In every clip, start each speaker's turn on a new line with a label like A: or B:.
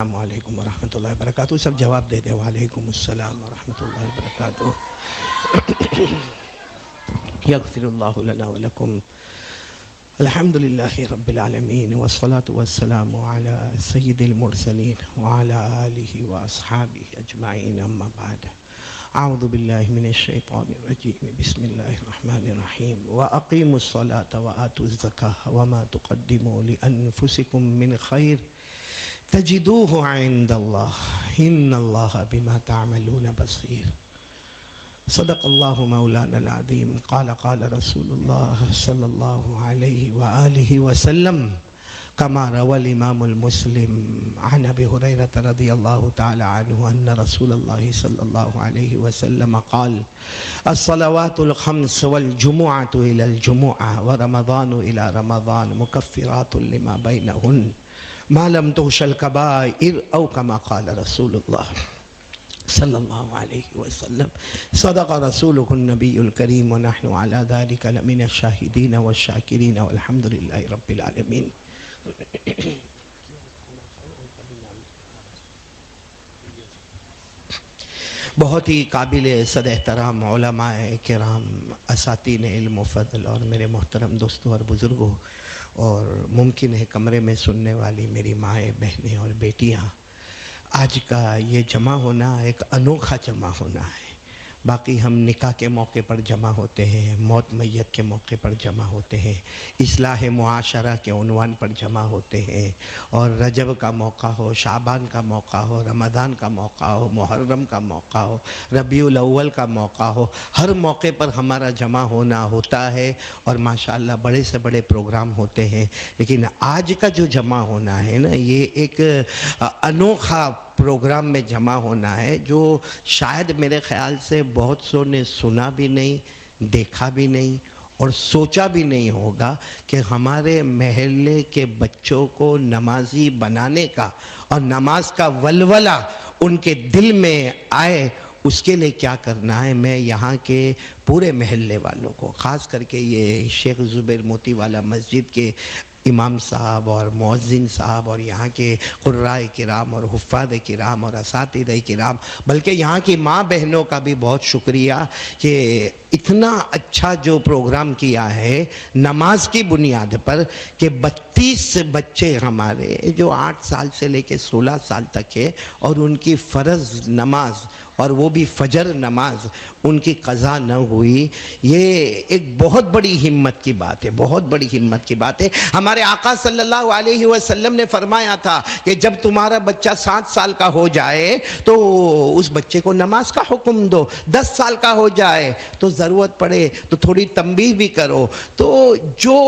A: السلام علیکم ورحمۃ اللہ وبرکاتہ. سب جواب دے دیں. وعلیکم السلام ورحمۃ اللہ وبرکاتہ. یغفر اللہ لنا ولکم. الحمد للہ رب العالمین والصلاة والسلام علی سید المرسلین وعلی آلہ واصحابہ اجمعین. اما بعد. اعوذ باللہ من الشیطان الرجیم. بسم اللہ الرحمن الرحیم. واقیموا الصلاة وآتوا الزکاة وما تقدموا لانفسکم من خیر تجدوه عند اللہ ان اللہ بما تعملون بصیر. صدق اللہ مولانا العظیم. قال رسول اللہ صلی اللہ علیہ وآلہ وسلم كما روى الإمام المسلم عن أبي هريرة رضي الله تعالى عنه أن رسول الله صلى الله عليه وسلم قال الصلوات الخمس والجمعة إلى الجمعة ورمضان إلى رمضان مكفرات لما بينهن ما لم تغش الكبائر أو كما قال رسول الله صلی اللہ علیہ وسلم. صدق رسولہ النبی الکریم ونحن على ذلك لمن الشاہدین والشاکرین والحمد للہ رب العالمین. بہت ہی قابل صد احترام علماء کرام، اساتین علم و فضل اور میرے محترم دوستوں اور بزرگوں، اور ممکن ہے کمرے میں سننے والی میری مائیں، بہنیں اور بیٹیاں، آج کا یہ جمع ہونا ایک انوکھا جمع ہونا ہے. باقی ہم نکاح کے موقع پر جمع ہوتے ہیں، موت میت کے موقع پر جمع ہوتے ہیں، اصلاح معاشرہ کے عنوان پر جمع ہوتے ہیں، اور رجب کا موقع ہو، شعبان کا موقع ہو، رمضان کا موقع ہو، محرم کا موقع ہو، ربیع الاول کا موقع ہو، ہر موقع پر ہمارا جمع ہونا ہوتا ہے، اور ماشاءاللہ بڑے سے بڑے پروگرام ہوتے ہیں. لیکن آج کا جو جمع ہونا ہے نا، یہ ایک انوکھا پروگرام میں جمع ہونا ہے جو شاید میرے خیال سے بہت سو نے سنا بھی نہیں، دیکھا بھی نہیں، اور سوچا بھی نہیں ہوگا کہ ہمارے محلے کے بچوں کو نمازی بنانے کا اور نماز کا ولولہ ان کے دل میں آئے، اس کے لیے کیا کرنا ہے. میں یہاں کے پورے محلے والوں کو، خاص کر کے یہ شیخ زبیر موتی والا مسجد کے امام صاحب اور مؤذن صاحب اور یہاں کے قراء کرام اور حفاظ کرام اور اساتذہ کرام، بلکہ یہاں کی ماں بہنوں کا بھی بہت شکریہ کہ اتنا اچھا جو پروگرام کیا ہے نماز کی بنیاد پر، کہ 32 بچے ہمارے جو 8 سال سے لے کے 16 سال تک ہے، اور ان کی فرض نماز اور وہ بھی فجر نماز ان کی قضا نہ ہوئی. یہ ایک بہت بڑی ہمت کی بات ہے، بہت بڑی ہمت کی بات ہے. ہمارے آقا صلی اللہ علیہ وسلم نے فرمایا تھا کہ جب تمہارا بچہ 7 سال کا ہو جائے تو اس بچے کو نماز کا حکم دو. 10 سال کا ہو جائے تو ضرورت پڑے تو تھوڑی تنبیہ بھی کرو. تو جو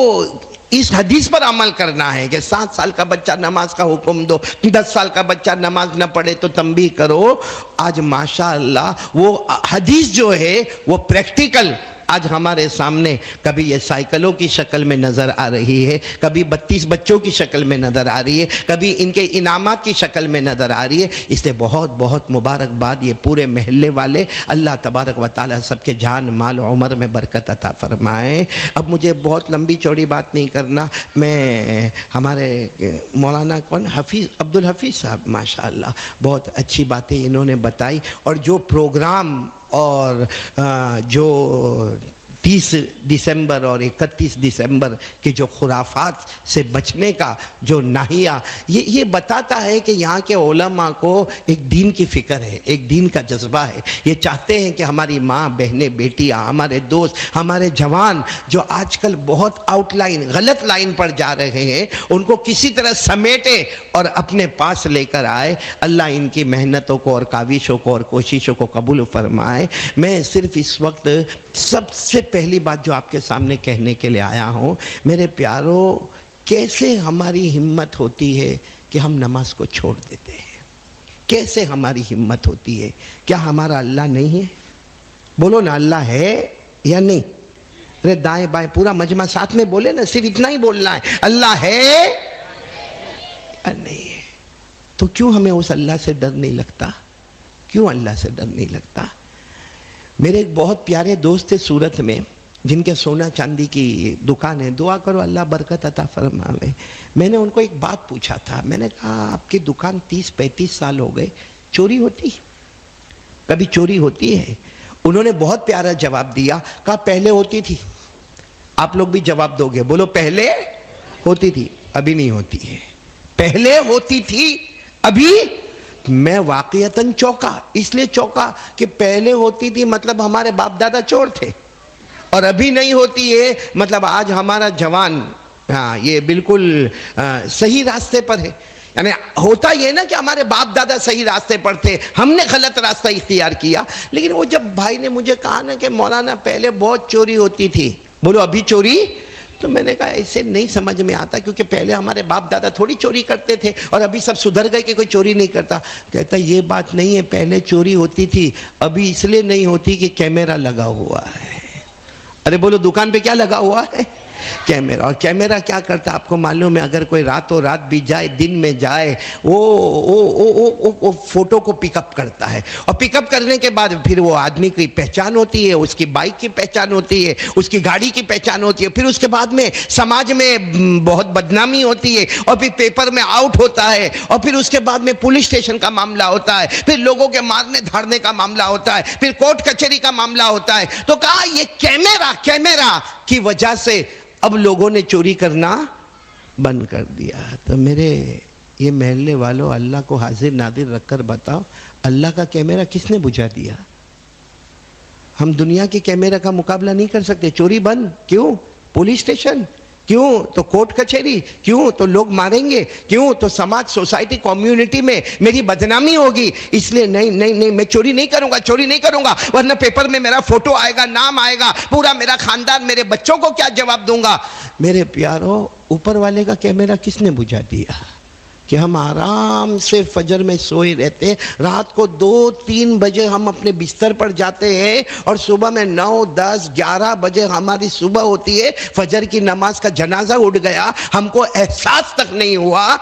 A: اس حدیث پر عمل کرنا ہے کہ 7 سال کا بچہ نماز کا حکم دو، 10 سال کا بچہ نماز نہ پڑھے تو تنبیہ کرو. آج ماشاءاللہ وہ حدیث جو ہے وہ پریکٹیکل آج ہمارے سامنے کبھی یہ سائیکلوں کی شکل میں نظر آ رہی ہے، کبھی 32 بچوں کی شکل میں نظر آ رہی ہے، کبھی ان کے انعامات کی شکل میں نظر آ رہی ہے. اس لیے بہت بہت مبارکباد یہ پورے محلے والے. اللہ تبارک و تعالی سب کے جان مال عمر میں برکت عطا فرمائے. اب مجھے بہت لمبی چوڑی بات نہیں کرنا. میں ہمارے مولانا حفیظ عبدالحفیظ صاحب ماشاءاللہ بہت اچھی باتیں انہوں نے بتائی، اور جو پروگرام اور جو 30 دسمبر اور 31 دسمبر کے جو خرافات سے بچنے کا جو ناحیہ یہ بتاتا ہے کہ یہاں کے علماء کو ایک دین کی فکر ہے، ایک دین کا جذبہ ہے. یہ چاہتے ہیں کہ ہماری ماں بہنیں بیٹیاں، ہمارے دوست، ہمارے جوان جو آج کل بہت آؤٹ لائن غلط لائن پر جا رہے ہیں، ان کو کسی طرح سمیٹے اور اپنے پاس لے کر آئے. اللہ ان کی محنتوں کو اور کاوشوں کو اور کوششوں کو قبول فرمائے. میں صرف اس وقت سب سے پہلی بات جو آپ کے سامنے کہنے کے لیے آیا ہوں، میرے پیاروں، کیسے ہماری ہمت ہوتی ہے کہ ہم نماز کو چھوڑ دیتے ہیں؟ کیسے ہماری ہمت ہوتی ہے؟ کیا ہمارا اللہ نہیں ہے؟ بولو نا، اللہ ہے یا نہیں؟ ارے دائیں بائیں پورا مجمع ساتھ میں بولے نا، صرف اتنا ہی بولنا ہے، اللہ ہے یا نہیں ہے؟ تو کیوں ہمیں اس اللہ سے ڈر نہیں لگتا؟ کیوں اللہ سے ڈر نہیں لگتا؟ میرے ایک بہت پیارے دوست تھے سورت میں، جن کے سونا چاندی کی دکان ہے، دعا کرو اللہ برکت عطا فرمائے۔ میں نے ان کو ایک بات پوچھا تھا، میں نے کہا آپ کی دکان 30-35 سال ہو گئے، چوری ہوتی؟ کبھی چوری ہوتی ہے؟ انہوں نے بہت پیارا جواب دیا، کہا پہلے ہوتی تھی۔ آپ لوگ بھی جواب دو گے، بولو پہلے ہوتی تھی، ابھی نہیں ہوتی ہے۔ پہلے ہوتی تھی، ابھی؟ میں واقعتاً چوکا، اس لیے چوکا کہ پہلے ہوتی تھی مطلب ہمارے باپ دادا چور تھے، اور ابھی نہیں ہوتی ہے مطلب آج ہمارا جوان یہ بالکل صحیح راستے پر ہے۔ یعنی ہوتا یہ نا کہ ہمارے باپ دادا صحیح راستے پر تھے، ہم نے غلط راستہ اختیار کیا۔ لیکن وہ جب بھائی نے مجھے کہا نا کہ مولانا پہلے بہت چوری ہوتی تھی، بولو ابھی چوری؟ تو میں نے کہا ایسے نہیں سمجھ میں آتا، کیونکہ پہلے ہمارے باپ دادا تھوڑی چوری کرتے تھے اور ابھی سب سدھر گئے کہ کوئی چوری نہیں کرتا۔ کہتا یہ بات نہیں ہے، پہلے چوری ہوتی تھی، ابھی اس لیے نہیں ہوتی کہ کیمرہ لگا ہوا ہے۔ ارے بولو دکان پہ کیا لگا ہوا ہے؟ کیمرہ۔ اور کیمرہ کیا کرتا آپ کو معلوم ہے؟ اگر کوئی راتوں رات بھی جائے، دن میں جائے، وہ فوٹو کو پک اپ کرتا ہے، اور پک اپ کرنے کے بعد پھر وہ آدمی کی پہچان ہوتی ہے، اس کی بائک کی پہچان ہوتی ہے، اس کی گاڑی کی پہچان ہوتی ہے، پھر اس کے بعد میں سماج میں بہت بدنامی ہوتی ہے، اور پھر پیپر میں آؤٹ ہوتا ہے، اور پھر اس کے بعد میں پولیس اسٹیشن کا معاملہ ہوتا ہے، پھر لوگوں کے مارنے دھاڑنے کا معاملہ ہوتا ہے، پھر کورٹ کچہری کا معاملہ ہوتا ہے۔ تو کہا یہ کیمرہ کی وجہ سے اب لوگوں نے چوری کرنا بند کر دیا۔ تو میرے یہ محلے والوں، اللہ کو حاضر ناظر رکھ کر بتاؤ، اللہ کا کیمرہ کس نے بجھا دیا؟ ہم دنیا کے کیمرہ کا مقابلہ نہیں کر سکتے۔ چوری بند، کیوں؟ پولیس اسٹیشن، کیوں؟ تو کورٹ کچہری، کیوں؟ تو لوگ ماریں گے، کیوں؟ تو سماج، سوسائٹی، کمیونٹی میں میری بدنامی ہوگی، اس لیے نہیں میں چوری نہیں کروں گا، ورنہ پیپر میں میرا فوٹو آئے گا، نام آئے گا، پورا میرا خاندان، میرے بچوں کو کیا جواب دوں گا؟ میرے پیارو، اوپر والے کا کیمرہ کس نے بجھا دیا کہ ہم آرام سے فجر میں سوئے رہتے، رات کو 2-3 بجے ہم اپنے بستر پر جاتے ہیں، اور صبح میں 9, 10, 11 بجے ہماری صبح ہوتی ہے، فجر کی نماز کا جنازہ اٹھ گیا، ہم کو احساس تک نہیں ہوا۔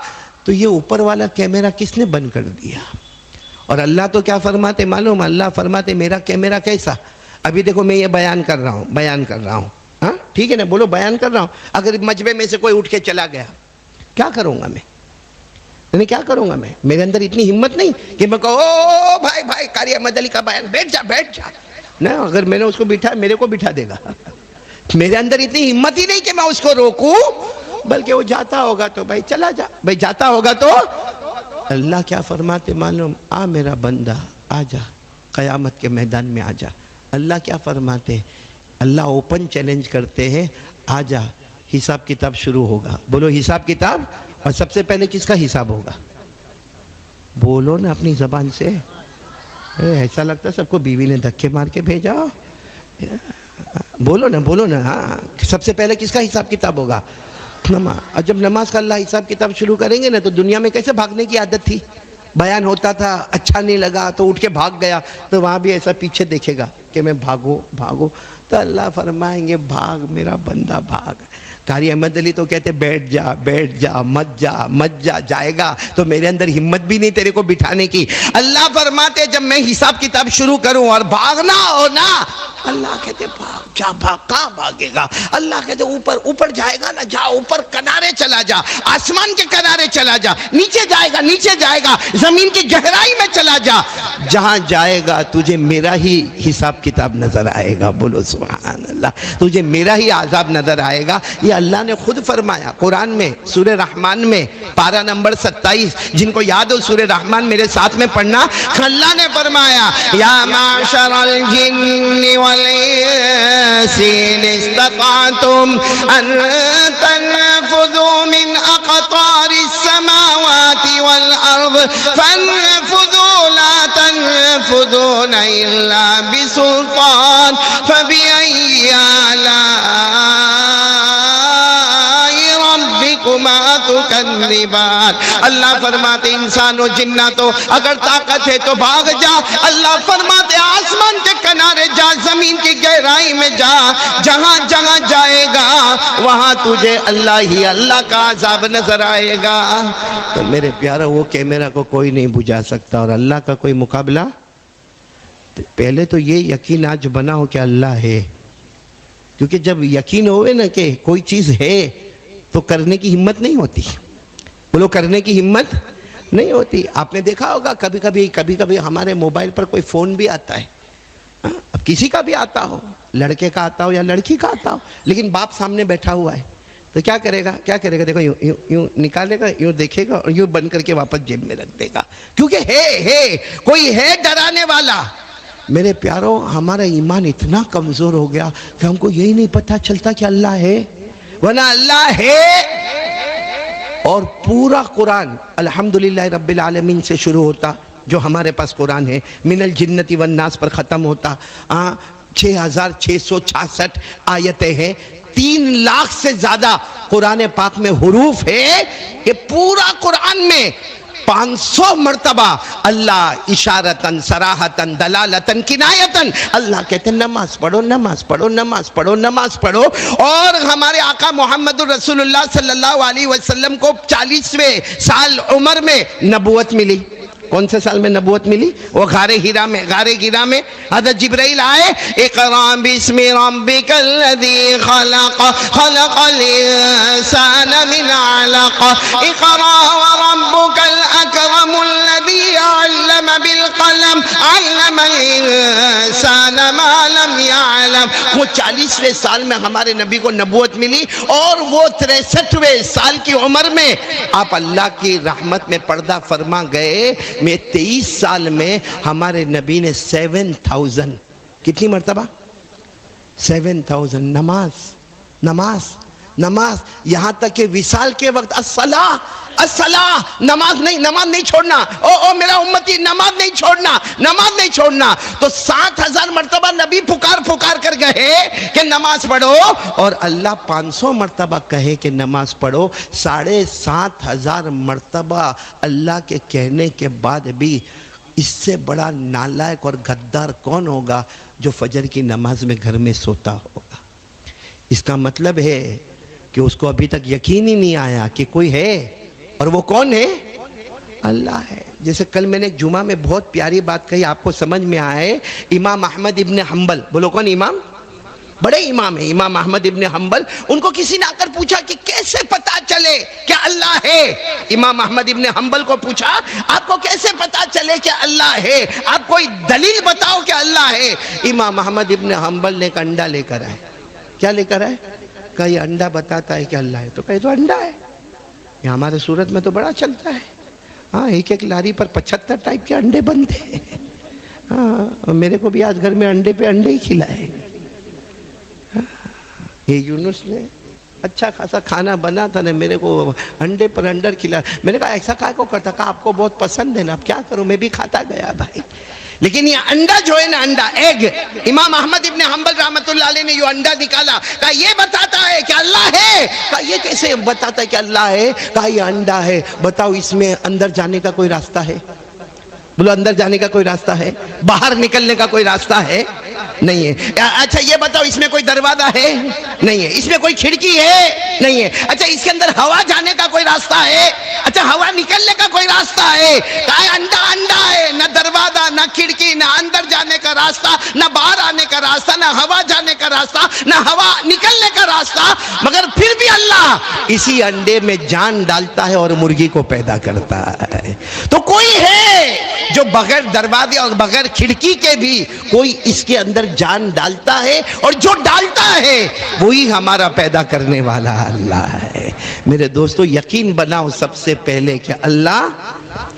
A: تو یہ اوپر والا کیمرہ کس نے بند کر دیا؟ اور اللہ تو کیا فرماتے معلوم؟ اللہ فرماتے میرا کیمرہ کیسا؟ ابھی دیکھو میں یہ بیان کر رہا ہوں، ہاں ٹھیک ہے نا، بولو بیان کر رہا ہوں۔ اگر مجمع میں سے کوئی اٹھ کے چلا گیا، کیا کروں گا میں کیا کروں گا؟ میرے اندر اتنی ہمت نہیں کہ میں کہوں او بھائی قاری احمد علی کا بیان، بیٹھ جا نا۔ اگر میں نے اس کو بٹھا، میرے کو بٹھا دے گا۔ میرے اندر اتنی ہمت ہی نہیں کہ میں اس کو روکوں، بلکہ وہ جاتا ہوگا تو بھائی چلا جا، بھائی جاتا ہوگا تو۔ اللہ کیا فرماتے معلوم؟ آ میرا بندہ، آ جا، قیامت کے میدان میں آ جا۔ اللہ کیا فرماتے؟ اللہ اوپن چیلنج کرتے ہیں، آ جا، حساب کتاب شروع ہوگا۔ بولو حساب کتاب۔ اور سب سے پہلے کس کا حساب ہوگا؟ بولو نا اپنی زبان سے۔ ایسا لگتا ہے سب کو بیوی نے دھکے مار کے بھیجا۔ بولو نا ہاں، سب سے پہلے کس کا حساب کتاب ہوگا؟ نماز۔ اور جب نماز کا اللہ حساب کتاب شروع کریں گے نا، تو دنیا میں کیسے بھاگنے کی عادت تھی؟ بیان ہوتا تھا، اچھا نہیں لگا تو اٹھ کے بھاگ گیا، تو وہاں بھی ایسا پیچھے دیکھے گا کہ میں بھاگو۔ تو اللہ فرمائیں گے بھاگ میرا بندہ بھاگ۔ قاری احمد علی تو کہتے بیٹھ جا، مت جا، جائے گا تو میرے اندر ہمت بھی نہیں تیرے کو بٹھانے کی۔ اللہ فرماتے جب میں حساب کتاب شروع کروں اور بھاگنا ہو نا، اللہ کہتے بھاگ جا، کہاں بھاگے گا؟ اللہ کہتے اوپر جائے گا نا، جا اوپر، کنارے چلا جا، آسمان کے کنارے چلا جا، نیچے جائے گا، زمین کی گہرائی میں چلا جا، جہاں جائے گا تجھے میرا ہی حساب کتاب نظر آئے گا۔ بولو سبحان اللہ، تجھے میرا ہی عذاب نظر آئے گا۔ یہ اللہ نے خود فرمایا قرآن میں، سورہ رحمان میں، پارہ نمبر 27، جن کو یاد ہو سورہ رحمان میرے ساتھ میں پڑھنا۔ اللہ نے فرمایا یا معشر الجن والانس ان استطعتم ان تنفذوا من اقطار السماوات والارض فانفذوا لا تنفذون الا بسلطان فبأي آلاء تکذبان۔ اللہ فرماتے انسان و جناتو اگر طاقت ہے تو بھاگ جا۔ اللہ فرماتے آسمان کے کنارے جا، زمین کی گہرائی میں جا، جہاں جائے گا وہاں تجھے اللہ کا عذاب نظر آئے گا۔ تو میرے پیارو، وہ کیمرہ کو کوئی نہیں بجھا سکتا، اور اللہ کا کوئی مقابلہ۔ پہلے تو یہ یقین آج بنا ہو کہ اللہ ہے، کیونکہ جب یقین ہوئے نا کہ کوئی چیز ہے تو کرنے کی ہمت نہیں ہوتی. بولو کرنے کی ہمت نہیں ہوتی. آپ نے دیکھا ہوگا کبھی کبھی ہمارے موبائل پر کوئی فون بھی آتا ہے. اب کسی کا بھی آتا ہو, لڑکے کا آتا ہو یا لڑکی کا آتا ہو, لیکن باپ سامنے بیٹھا ہوا ہے تو کیا کرے گا؟ دیکھو یوں نکالے گا, یوں دیکھے گا اور یوں بند کر کے واپس جیب میں رکھ دے گا, کیونکہ کوئی ہے ڈرانے والا. میرے پیاروں, ہمارا ایمان اتنا کمزور ہو گیا کہ ہم کو یہی نہیں پتہ چلتا کہ اللہ ہے, ورنہ اللہ ہے. اور پورا قرآن الحمدللہ رب العالمین سے شروع ہوتا, جو ہمارے پاس قرآن ہے, من الجنت والناس پر ختم ہوتا. 6666 آیتیں ہیں, 3 لاکھ سے زیادہ قرآن پاک میں حروف ہے کہ پورا قرآن میں 500 مرتبہ اللہ اشارتاً صراحتاً دلالتاً کنایتاً اللہ کہتے ہیں نماز پڑھو, نماز پڑھو, نماز پڑھو, نماز پڑھو. اور ہمارے آقا محمد رسول اللہ صلی اللہ علیہ وسلم کو 40ویں سال عمر میں نبوت ملی. کون سے سال میں نبوت ملی؟ وہ غار ہیرا میں حضرت جبرائیل آئے, اقرا بسم ربک الذی خلق خلق الانسان من علق اقرا وربک الاکرم الذی علم بالقلم علم الانسان ما لم يعلم. وہ 40ویں سال میں ہمارے نبی کو نبوت ملی, اور وہ 63ویں سال کی عمر میں آپ اللہ کی رحمت میں پردہ فرما گئے. میں 23 سال میں ہمارے نبی نے 7000 کتنی مرتبہ 7000 نماز, یہاں تک کہ وصال کے وقت الصلاۃ نماز نہیں چھوڑنا. او میرا امتی, نماز نہیں چھوڑنا. تو 7000 مرتبہ نبی پکار کر گئے کہ نماز پڑھو, اور اللہ 500 مرتبہ کہے کہ نماز پڑھو. 7500 مرتبہ اللہ کے کہنے کے بعد بھی اس سے بڑا نالائق اور غدار کون ہوگا جو فجر کی نماز میں گھر میں سوتا ہوگا؟ اس کا مطلب ہے کہ اس کو ابھی تک یقین ہی نہیں آیا کہ کوئی ہے, اور وہ کون ہے؟ اللہ ہے. جیسے کل میں نے ایک جمعہ میں بہت پیاری بات کہی, آپ کو سمجھ میں آئے. امام احمد ابن حنبل, بولو کون امام؟ بڑے امام ہیں امام احمد ابن حنبل. ان کو کسی نے آ کر پوچھا کہ کیسے پتا چلے کہ اللہ ہے؟ امام احمد ابن حنبل کو پوچھا, آپ کو کیسے پتا چلے کہ اللہ ہے؟ آپ کوئی دلیل بتاؤ کہ اللہ ہے. امام احمد ابن حنبل نے ایک انڈا لے کر آئے. کیا لے کر آئے؟ کہ یہ انڈا بتاتا ہے کہ اللہ ہے. تو کہے تو انڈا ہے, یہ ہمارے صورت میں تو بڑا چلتا ہے. ہاں, ایک لاری پر 75 ٹائپ کے انڈے بنتے ہیں. ہاں, میرے کو بھی آج گھر میں انڈے پہ انڈے ہی کھلائے. یہ یونس نے اچھا خاصا کھانا بنا تھا نا, میرے کو انڈے پر انڈر کھلا. میں نے کہا ایسا کھا کو کرتا, کہا آپ کو بہت پسند ہے نا, اب کیا کروں, میں بھی کھاتا گیا بھائی. لیکن یہ انڈا جو ہے نا, انڈا ایگ, امام احمد ابن حنبل رحمۃ اللہ علیہ نے یہ انڈا نکالا, کہا یہ بتاتا ہے کہ اللہ ہے. کہا یہ کیسے بتاتا ہے کہ اللہ ہے؟ کہا یہ انڈا ہے, بتاؤ اس میں اندر جانے کا کوئی راستہ ہے؟ بولو اندر جانے کا کوئی راستہ ہے؟ باہر نکلنے کا کوئی راستہ ہے؟ نہیں ہے. اچھا یہ بتاؤ اس میں کوئی دروازہ ہے؟ نہیں ہے. اس میں کوئی کھڑکی ہے؟ نہیں ہے. اچھا اس کے اندر ہوا جانے کا کوئی راستہ ہے؟ اچھا ہوا نکلنے کا کوئی راستہ ہے؟ کہا انڈا ہے, نہ دروازہ, نہ کھڑکی, نہ اندر جانے کا راستہ, نہ باہر آنے کا راستہ, نہ ہوا جانے کا راستہ, نہ ہوا نکلنے کا راستہ, مگر پھر بھی اللہ اسی انڈے میں جان ڈالتا ہے اور مرغی کو پیدا کرتا ہے. تو کوئی ہے جو بغیر دروازے اور بغیر کھڑکی کے بھی کوئی اس کے اندر جان ڈالتا ہے, اور جو ڈالتا ہے وہی ہمارا پیدا کرنے والا اللہ ہے. میرے دوستو, یقین بناؤ سب سے پہلے کہ اللہ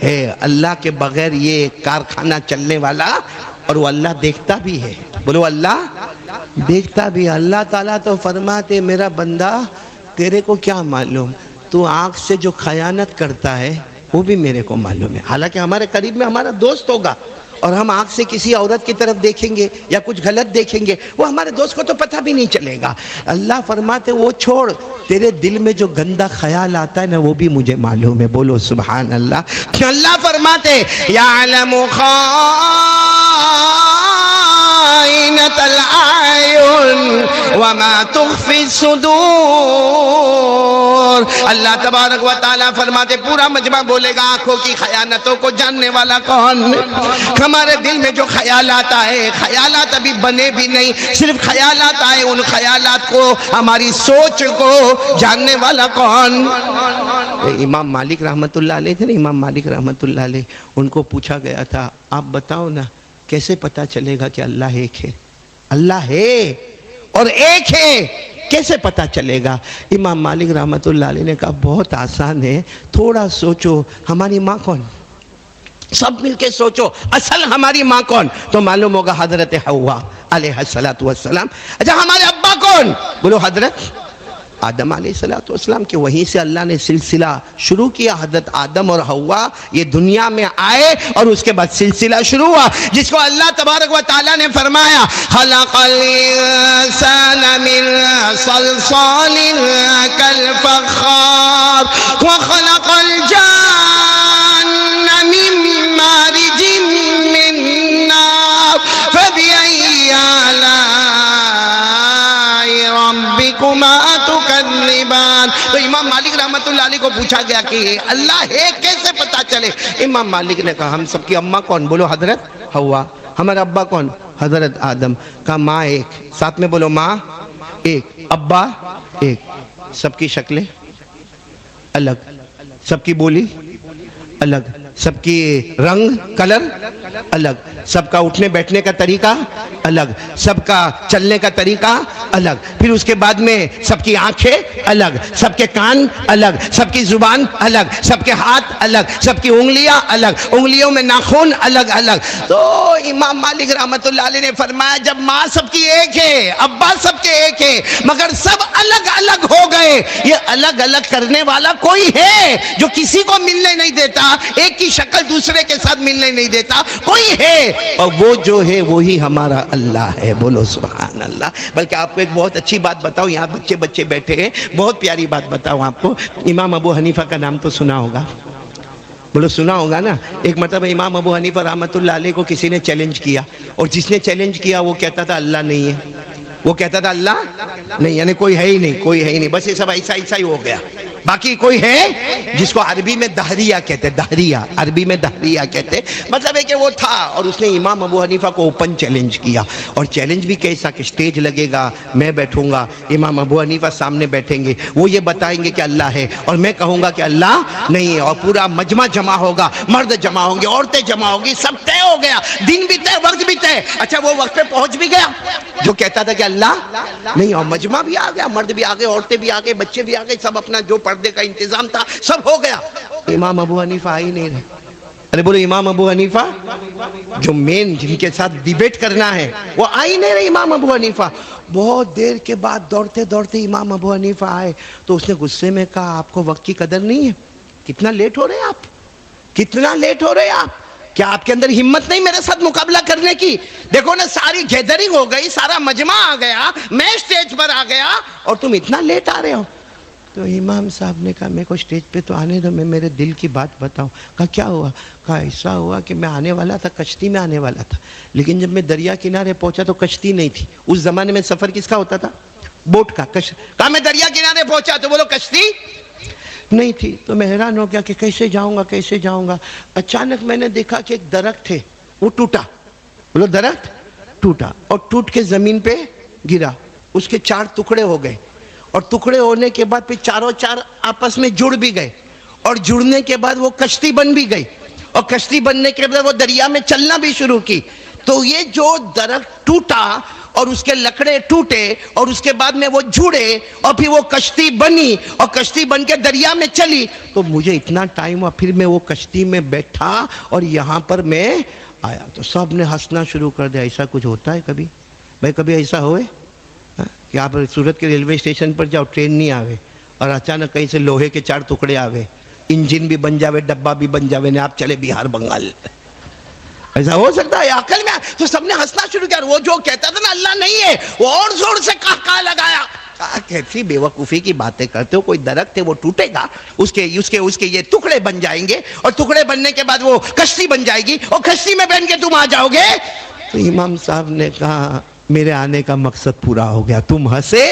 A: ہے. اللہ کے بغیر یہ کارخانہ چلنے والا, اور وہ اللہ دیکھتا بھی ہے. بولو اللہ دیکھتا بھی. اللہ تعالیٰ تو فرماتے میرا بندہ تیرے کو کیا معلوم, تو آنکھ سے جو خیانت کرتا ہے وہ بھی میرے کو معلوم ہے. حالانکہ ہمارے قریب میں ہمارا دوست ہوگا اور ہم آنکھ سے کسی عورت کی طرف دیکھیں گے یا کچھ غلط دیکھیں گے, وہ ہمارے دوست کو تو پتہ بھی نہیں چلے گا. اللہ فرماتے وہ چھوڑ, تیرے دل میں جو گندا خیال آتا ہے نا وہ بھی مجھے معلوم ہے. بولو سبحان اللہ. اللہ فرماتے یعلم خائنۃ خائنة الأعين وما تخفي الصدور. اللہ تبارک و تعالیٰ فرماتے پورا مجمع بولے گا آنکھوں کی خیانتوں کو جاننے والا کون؟ ہمارے دل میں جو خیالات آئے، خیالات ابھی بنے بھی نہیں، صرف خیالات آئے، ان خیالات کو، ہماری سوچ کو جاننے والا کون؟ امام مالک رحمت اللہ علیہ تھے نا، امام مالک رحمت اللہ علیہ، ان کو پوچھا گیا تھا آپ بتاؤ نا کیسے پتا چلے گا کہ اللہ ایک ہے؟ اللہ ہے اور ایک ہے، کیسے پتا چلے گا؟ امام مالک رحمت اللہ علیہ نے کہا بہت آسان ہے، تھوڑا سوچو ہماری ماں کون؟ سب مل کے سوچو اصل ہماری ماں کون؟ تو معلوم ہوگا حضرت حوا علیہ السلام. اچھا ہمارے ابا کون؟ بولو حضرت آدم علیہ السلام. کہ وہیں سے اللہ نے سلسلہ شروع کیا. حضرت آدم اور حوا یہ دنیا میں آئے اور اس کے بعد سلسلہ شروع ہوا، جس کو اللہ تبارک و تعالیٰ نے فرمایا خلق الانسان من صلصال کالفخار وخلق الجان من مارج من نار فبأي آلاء ربكما تكذبان. تو امام مالک رحمت اللہ علیہ کو پوچھا گیا کہ اللہ ہے کیسے پتا چلے؟ امام مالک نے کہا ہم سب کی اماں کون؟ بولو حضرت حوا. ہمارا ابا کون؟ حضرت آدم. کہا ماں ایک، ساتھ میں بولو ماں ایک، ابا ایک. سب کی شکلیں الگ، سب کی بولی الگ، سب کی رنگ کلر الگ، سب کا اٹھنے بیٹھنے کا طریقہ الگ، سب کا چلنے کا طریقہ الگ، پھر اس کے بعد میں سب کی آنکھیں الگ، سب کے کان الگ، سب کی زبان الگ، سب کے ہاتھ الگ، سب کی انگلیاں الگ، انگلیوں میں ناخن الگ الگ. تو امام مالک رحمت اللہ علیہ نے فرمایا جب ماں سب کی ایک ہے، ابا سب کے ایک ہے، مگر سب الگ الگ ہو گئے، یہ الگ الگ کرنے والا کوئی ہے جو کسی کو ملنے نہیں دیتا، ایک کی شکل دوسرے کے ساتھ ملنے نہیں دیتا؟ کوئی ہے، اور وہ جو ہے وہی ہمارا اللہ ہے. بولو سبحان اللہ. بلکہ آپ کو ایک بہت اچھی بات بتاؤ، یہاں بچے بیٹھے ہیں، بہت پیاری بات بتاؤں آپ کو. امام ابو حنیفہ کا نام تو سنا ہوگا، بولو سنا ہوگا نا. ایک مرتبہ امام ابو حنیفہ رحمت اللہ علیہ کو کسی نے چیلنج کیا، اور جس نے چیلنج کیا وہ کہتا تھا اللہ نہیں ہے، وہ کہتا تھا اللہ نہیں، یعنی کوئی ہے ہی نہیں، کوئی ہے ہی نہیں، بس یہ سب ایسا ایسا ہی ہو گیا، باقی کوئی ہے، جس کو عربی میں دہریہ کہتے، دہریہ عربی میں دہریہ کہتے. مطلب ہے کہ وہ تھا، اور اس نے امام ابو حنیفہ کو اوپن چیلنج کیا. اور چیلنج بھی کیسا کہ سٹیج لگے گا، میں بیٹھوں گا، امام ابو حنیفہ سامنے بیٹھیں گے، وہ یہ بتائیں گے کہ اللہ ہے، اور میں کہوں گا کہ اللہ نہیں ہے، اور پورا مجمع جمع ہوگا، مرد جمع ہوں گے، عورتیں جمع ہوں گی، سب طے ہو گیا، دن بھی طے، وقت بھی طے. اچھا وہ وقت پہ پہنچ بھی گیا جو کہتا تھا کہ اللہ نہیں، اور مجمع بھی آ گیا، مرد بھی آ گئے، عورتیں بھی آ گئے، بچے بھی آ گئے، سب اپنا جو پردے کا انتظام تھا سب ہو گیا. امام ابو حنیفہ آ ہی نہیں رہے. ارے بولو امام ابو حنیفہ جو مین جن کے ساتھ ڈیبیٹ کرنا ہے وہ آ ہی نہیں رہے. امام ابو حنیفہ بہت دیر کے بعد دوڑتے دوڑتے امام ابو حنیفہ آئے تو اس نے غصے میں کہا آپ کو وقت کی قدر نہیں ہے؟ کتنا لیٹ ہو رہے ہیں آپ، کتنا لیٹ ہو رہے ہیں آپ، کیا آپ کے اندر ہمت نہیں میرے ساتھ مقابلہ کرنے کی؟ دیکھو نا ساری گیدرنگ ہو گئی، سارا مجمع آ گیا، میں اسٹیج پر آ گیا اور تم اتنا لیٹ آ رہے ہو. تو امام صاحب نے کہا میرے کو اسٹیج پہ تو آنے دو، میں میرے دل کی بات بتاؤں. کہا کیا ہوا؟ کہا ایسا ہوا کہ میں آنے والا تھا، کشتی میں آنے والا تھا، لیکن جب میں دریا کنارے پہنچا تو کشتی نہیں تھی. اس زمانے میں سفر کس کا ہوتا تھا؟ بوٹ کا. کہا میں دریا کنارے پہنچا تو بولو کشتی نہیں تھی. تو میں حیران ہو گیا کہ کیسے جاؤں گا کیسے جاؤں گا. اچانک میں نے دیکھا کہ ایک درخت ہے وہ ٹوٹا. بولو درخت ٹوٹا، اور ٹوٹ کے زمین پہ گرا، اس کے 4 ٹکڑے ہو گئے، اور ٹکڑے ہونے کے بعد پھر چاروں چار آپس میں جڑ بھی گئے، اور جڑنے کے بعد وہ کشتی بن بھی گئی، اور کشتی بننے کے بعد وہ دریا میں چلنا بھی شروع کی. تو یہ جو درخت ٹوٹا اور اس کے لکڑے ٹوٹے اور اس کے بعد میں وہ جڑے اور پھر وہ کشتی بنی اور کشتی بن کے دریا میں چلی. تو مجھے اتنا ٹائم ہوا، پھر میں وہ کشتی میں بیٹھا اور یہاں پر میں آیا تو سب نے ہنسنا شروع کر دیا. ایسا کچھ ہوتا ہے کبھی بھائی؟ کبھی ایسا ہوئے کہ آپ سورت کے ریلوے اسٹیشن پر جاؤ، ٹرین نہیں آوے اور اچانک کہیں سے لوہے کے 4 ٹکڑے آوے، انجن بھی بن جاوے، ڈبہ بھی بن جاوے، آپ چلے بہار بنگال. ایسا ہو سکتا ہے؟ عقل میں تو سب نے ہنسنا شروع کیا. وہ جو کہتا تھا نا اللہ نہیں ہے، وہ اور زور سے کہا لگایا. کیسی بیوقوفی کی باتیں کرتے ہو؟ کوئی درخت ہے وہ ٹوٹے گا، اس کے یہ ٹکڑے بن جائیں گے، اور ٹکڑے بننے کے بعد وہ کشتی بن جائے گی، اور کشتی میں بہن کے تم آ جاؤ گے. تو امام صاحب نے کہا میرے آنے کا مقصد پورا ہو گیا، تم ہنسے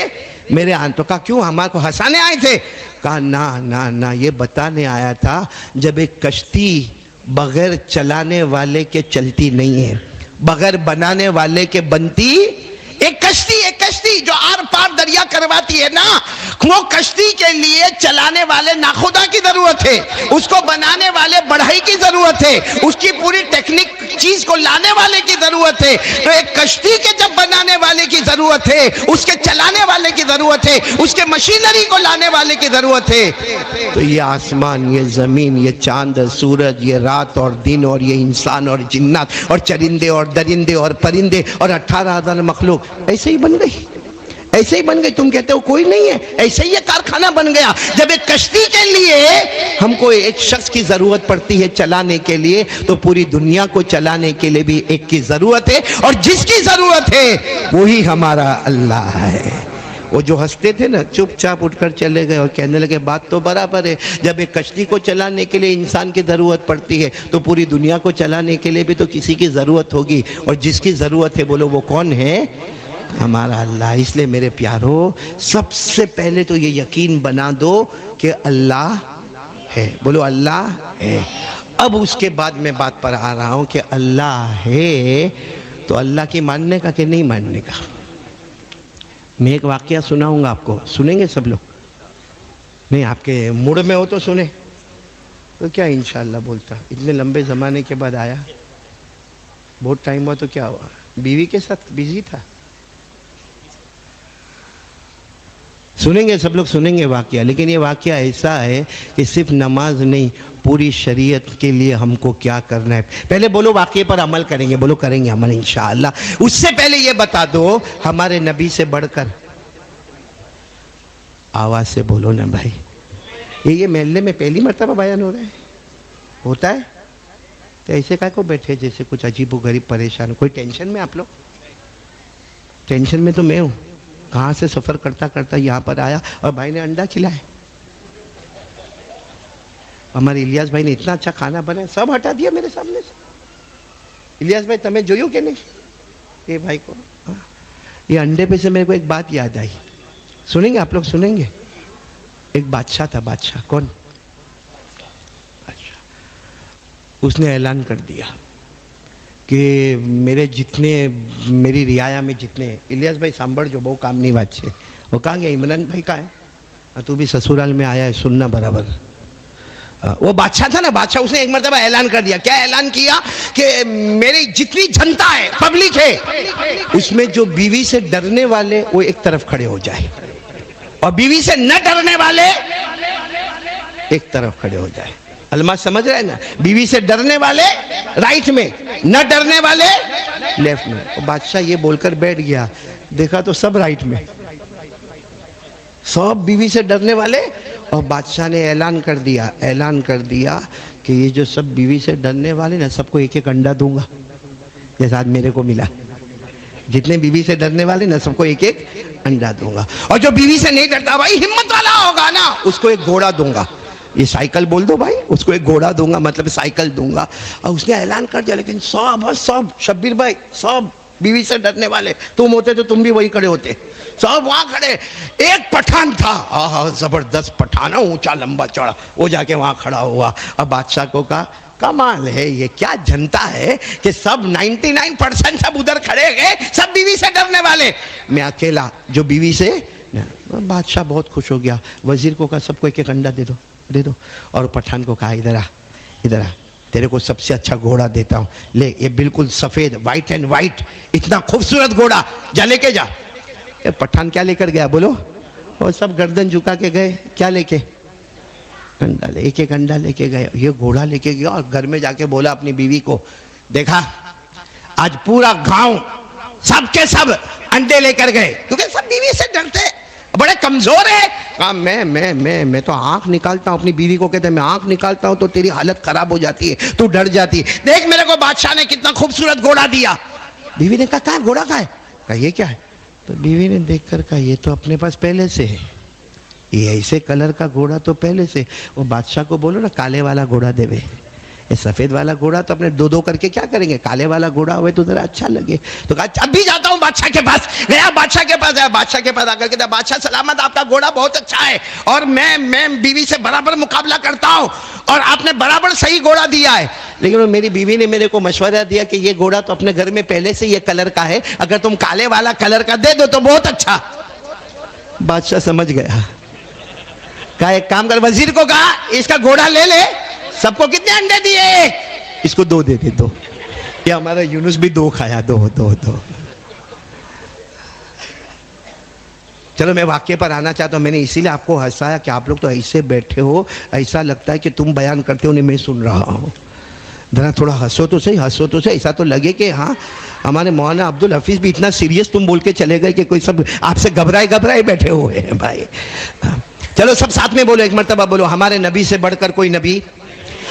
A: میرے آنے. تو کہا کیوں، ہمارے کو ہنسانے آئے تھے؟ کہا نہ یہ بتانے آیا تھا جب ایک کشتی بغیر چلانے والے کے چلتی نہیں ہے، بغیر بنانے والے کے بنتی. ایک کشتی جو آر پار دریا کرواتی ہے نا، وہ کشتی کے لیے چلانے والے ناخدا کی ضرورت ہے، اس کو بنانے والے بڑھائی کی ضرورت ہے، اس کی پوری ٹیکنک چیز کو لانے والے کی ضرورت ہے. تو ایک کشتی کے جب بنانے والے کی ضرورت ہے، اس کے چلانے والے کی ضرورت ہے، اس کے مشینری کو لانے والے کی ضرورت ہے. تو یہ آسمان، یہ زمین، یہ چاند، سورج، یہ رات اور دن، اور یہ انسان اور جنات اور چرندے اور درندے اور پرندے اور 18,000 مخلوق ایسے ہی بن گئی، ایسے ہی بن گئی. تم کہتے ہو کوئی نہیں ہے، ایسے ہی یہ کارخانہ بن گیا. جب ایک کشتی کے لیے ہم کو ایک شخص کی ضرورت پڑتی ہے چلانے کے لیے، تو پوری دنیا کو چلانے کے لیے بھی ایک کی ضرورت ہے، اور جس کی ضرورت ہے وہی ہمارا اللہ ہے. وہ جو ہنستے تھے نا، چپ چاپ اٹھ کر چلے گئے اور کہنے لگے بات تو برابر ہے. جب ایک کشتی کو چلانے کے لیے انسان کی ضرورت پڑتی ہے، تو پوری دنیا کو چلانے کے لیے بھی تو کسی کی ضرورت ہوگی، اور جس کی ضرورت ہے بولو وہ کون ہے؟ ہمارا اللہ. اس لیے میرے پیارو، سب سے پہلے تو یہ یقین بنا دو کہ اللہ ہے. بولو اللہ ہے. اب اس کے بعد میں بات پر آ رہا ہوں کہ اللہ ہے تو اللہ کی ماننے کا کہ نہیں ماننے کا. میں ایک واقعہ سناؤں گا آپ کو، سنیں گے سب لوگ؟ نہیں، آپ کے موڈ میں ہو تو سنیں. تو کیا انشاءاللہ بولتا، اتنے لمبے زمانے کے بعد آیا، بہت ٹائم ہوا تو کیا ہوا، بیوی کے ساتھ بزی تھا. سنیں گے سب لوگ، سنیں گے واقعہ. لیکن یہ واقعہ ایسا ہے کہ صرف نماز نہیں، پوری شریعت کے لیے ہم کو کیا کرنا ہے. پہلے بولو واقعے پر عمل کریں گے، بولو کریں گے عمل انشاءاللہ. اس سے پہلے یہ بتا دو، ہمارے نبی سے بڑھ کر، آواز سے بولو نا بھائی، یہ محلے میں پہلی مرتبہ بیان ہو رہا ہے، ہوتا ہے تو ایسے کا کو بیٹھے جیسے کچھ عجیب و غریب پریشان. کوئی ٹینشن میں آپ لوگ؟ ٹینشن میں تو میں ہوں. کہاں سے سفر کرتا کرتا یہاں پر آیا اور بھائی نے انڈا کھلایا. ہمارے الیاس بھائی نے اتنا اچھا کھانا بنایا، سب ہٹا دیا میرے سامنے سے. الیاس بھائی تمہیں جویو کہ نہیں؟ یہ بھائی کو یہ انڈے پہ سے میرے کو ایک بات یاد آئی. سنیں گے آپ لوگ؟ سنیں گے. ایک بادشاہ تھا. بادشاہ کون؟ بادشاہ. اس نے اعلان کر دیا کہ میری رعایا میں جتنے، الیاس بھائی سامبڑ جو بہت کام نہیں بات ہے. وہ کہاں گیا؟ عمران بھائی کا ہے، تو بھی سسرال میں آیا ہے، سننا برابر. وہ بادشاہ تھا نا، بادشاہ. اس نے ایک مرتبہ اعلان کر دیا. کیا اعلان کیا؟ کہ میری جتنی جنتا ہے، پبلک ہے، اس میں جو بیوی سے ڈرنے والے وہ ایک طرف کھڑے ہو جائے، اور بیوی سے نہ ڈرنے والے ایک طرف کھڑے ہو جائے. الما سمجھ رہے ہیں نا؟ بیوی سے ڈرنے والے رائٹ میں، نہ ڈرنے والے لیفٹ میں. بادشاہ یہ بول کر بیٹھ گیا. دیکھا تو سب رائٹ میں، سب بیوی سے ڈرنے والے. اور بادشاہ نے اعلان کر دیا کہ یہ جو سب بیوی سے ڈرنے والے نا، سب کو ایک ایک انڈا دوں گا، جیسا آج میرے کو ملا. جتنے بیوی سے ڈرنے والے نا، سب کو ایک ایک انڈا دوں گا. اور جو بیوی سے نہیں ڈرتا بھائی، ہمت والا ہوگا نا، اس کو ایک گھوڑا دوں گا. یہ سائیکل بول دو بھائی، اس کو ایک گھوڑا دوں گا، مطلب سائیکل دوں گا. اور اس نے اعلان کر دیا. لیکن سب شبیر بھائی، سب بیوی سے ڈرنے والے. تم ہوتے تو تم بھی وہی کھڑے ہوتے. سب وہاں کھڑے. ایک پٹھان تھا، زبردست پٹھان، اونچا لمبا چوڑا. وہ جا کے وہاں کھڑا ہوا اور بادشاہ کو کہا کمال ہے، یہ کیا جنتا ہے کہ سب 99% سب ادھر کھڑے گئے، سب بیوی سے ڈرنے والے، میں اکیلا جو بیوی سے. بادشاہ بہت خوش ہو گیا. وزیر کو کہا سب کو ایک ایک انڈا دے دو. اور پٹھان کو کہا ادھر آ، تیرے کو سب سے اچھا گھوڑا دیتا ہوں، لے، یہ بالکل سفید، وائٹ اینڈ وائٹ، اتنا خوبصورت گھوڑا، جا لے کے جا. پٹھان کیا لے کر گیا بولو؟ اور سب گردن جھکا کے گئے. کیا لے کے؟ انڈا. ایک ایک انڈا لے کے گئے. یہ گھوڑا لے کے گیا اور گھر میں جا کے بولا اپنی بیوی کو، دیکھا آج پورا گاؤں سب کے سب انڈے لے کر گئے، کیونکہ سب بیوی سے ڈرتے، بڑے کمزور ہے. کہا میں تو آنکھ نکالتا ہوں. اپنی بیوی کو کہتے ہیں میں آنکھ نکالتا ہوں تو تیری حالت خراب ہو جاتی ہے، تو ڈر جاتی. دیکھ میرے کو بادشاہ نے کتنا خوبصورت گھوڑا دیا. بیوی نے کہا کہاں گھوڑا کا ہے؟ کہا یہ کیا ہے؟ تو بیوی نے دیکھ کر کہا یہ تو اپنے پاس پہلے سے ہے، یہ ایسے کلر کا گھوڑا تو پہلے سے. وہ بادشاہ کو بولو نا کالے والا گھوڑا دے. سفید والا گھوڑا تو اپنے دو دو کر کے کیا کریں گے, کالے والا گھوڑا ہوئے تو ذرا اچھا لگے. تو کہا اب بھی جاتا ہوں بادشاہ کے پاس. گیا بادشاہ کے پاس, بادشاہ کے پاس آ کر کے بادشاہ سلامت, آپ کا گھوڑا بہت اچھا ہے اور میں بیوی سے برابر مقابلہ کرتا ہوں اور آپ نے برابر صحیح گھوڑا دیا ہے, لیکن میری بیوی نے میرے کو مشورہ دیا کہ یہ گھوڑا تو اپنے گھر میں پہلے سے یہ کلر کا ہے, اگر تم کالے والا کلر کا دے دو تو بہت اچھا. بادشاہ سمجھ گیا, کہا ایک کام کر, وزیر کو کہا اس کا گھوڑا لے لے, سب کو کتنے انڈے دیے, اس کو 2 دے دے, 2. یہ ہمارا یونس بھی 2 کھایا, 2. چلو میں واقعے پر آنا چاہتا ہوں, میں نے اسی لیے آپ کو ہنسایا کہ آپ لوگ تو ایسے بیٹھے ہو, ایسا لگتا ہے کہ تم بیان کرتے ہو نہیں میں سن رہا ہوں. ذرا تھوڑا ہنسو تو صحیح, ہنسو تو صحیح, ایسا تو لگے کہ ہاں ہمارے مولانا عبدالحفیظ بھی اتنا سیریس تم بول کے چلے گئے کہ کوئی سب آپ سے گھبرائے بیٹھے ہوئے ہیں بھائی. چلو سب ساتھ میں بولو, ایک مرتبہ بولو, ہمارے نبی سے بڑھ کر کوئی نبی.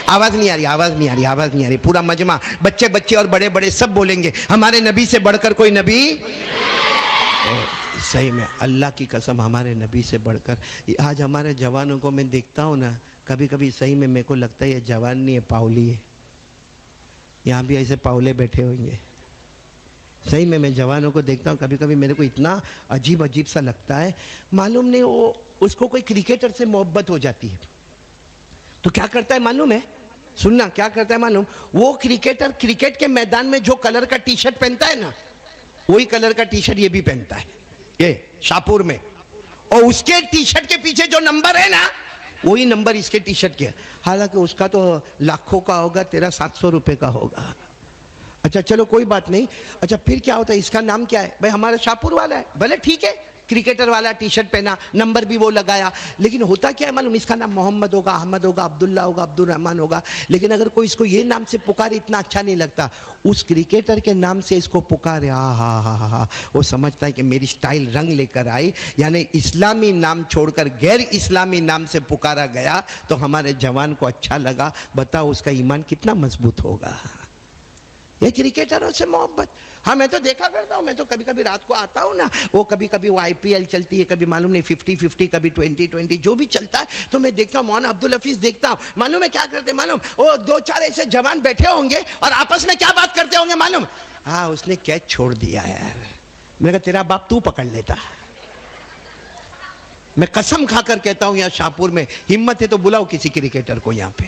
A: آواز نہیں آ رہی, پورا مجمع, بچے اور بڑے سب بولیں گے, ہمارے نبی سے بڑھ کر کوئی نبی. صحیح میں اللہ کی قسم ہمارے نبی سے بڑھ کر. آج ہمارے جوانوں کو میں دیکھتا ہوں نا, کبھی صحیح میں میرے کو لگتا ہے یہ جوان نہیں ہے, پاؤلی ہے. یہاں بھی ایسے پاؤلے بیٹھے ہوئیں گے. صحیح میں جوانوں کو دیکھتا ہوں, کبھی میرے کو اتنا عجیب سا لگتا ہے, معلوم نہیں وہ اس کو کوئی کرکٹر سے محبت ہو جاتی ہے تو کیا کرتا ہے معلوم ہے, سننا کیا کرتا ہے معلوم, وہ کرکٹر کرکٹ کے میدان میں جو کلر کا ٹی شرٹ پہنتا ہے نا, وہی کلر کا ٹی شرٹ یہ بھی پہنتا ہے, یہ شاپور میں, اور اس کے ٹی شرٹ کے پیچھے جو نمبر ہے نا وہی نمبر اس کے ٹی شرٹ کے, حالانکہ اس کا تو لاکھوں کا ہوگا, تیرا 700 روپے کا ہوگا. اچھا چلو کوئی بات نہیں. اچھا پھر کیا ہوتا ہے, اس کا نام کیا ہے بھائی, ہمارا شاپور والا ہے, بھلے ٹھیک ہے, کرکٹر والا ٹی شرٹ پہنا, نمبر بھی وہ لگایا, لیکن ہوتا کیا ہے معلوم, اس کا نام محمد ہوگا, احمد ہوگا, عبداللہ ہوگا, عبد الرحمن ہوگا, لیکن اگر کوئی اس کو یہ نام سے پکارے اتنا اچھا نہیں لگتا, اس کرکٹر کے نام سے اس کو پکارے, ہاں وہ سمجھتا ہے کہ میری سٹائل رنگ لے کر آئی. یعنی اسلامی نام چھوڑ کر غیر اسلامی نام سے پکارا گیا تو ہمارے جوان کو اچھا لگا. بتاؤ اس کا ایمان کتنا مضبوط ہوگا. یہ کرکٹروں سے محبت. ہاں میں تو دیکھا کرتا ہوں, میں تو کبھی رات کو آتا ہوں نا, وہ کبھی وہ IPL چلتی ہے, کبھی معلوم نہیں 50-50, کبھی 20-20 جو بھی چلتا ہے, تو میں دیکھتا ہوں مولانا عبدالحفیظ دیکھتا ہوں, معلوم ہے کیا کرتے معلوم, وہ 2-4 ایسے جوان بیٹھے ہوں گے اور آپس میں کیا بات کرتے ہوں گے معلوم, ہاں اس نے کیچ چھوڑ دیا یار, میں کہا تیرا باپ تو پکڑ لیتا. میں قسم کھا کر کہتا ہوں یہاں شاپور میں ہمت ہے تو بلاؤ کسی کرکٹر کو, یہاں پہ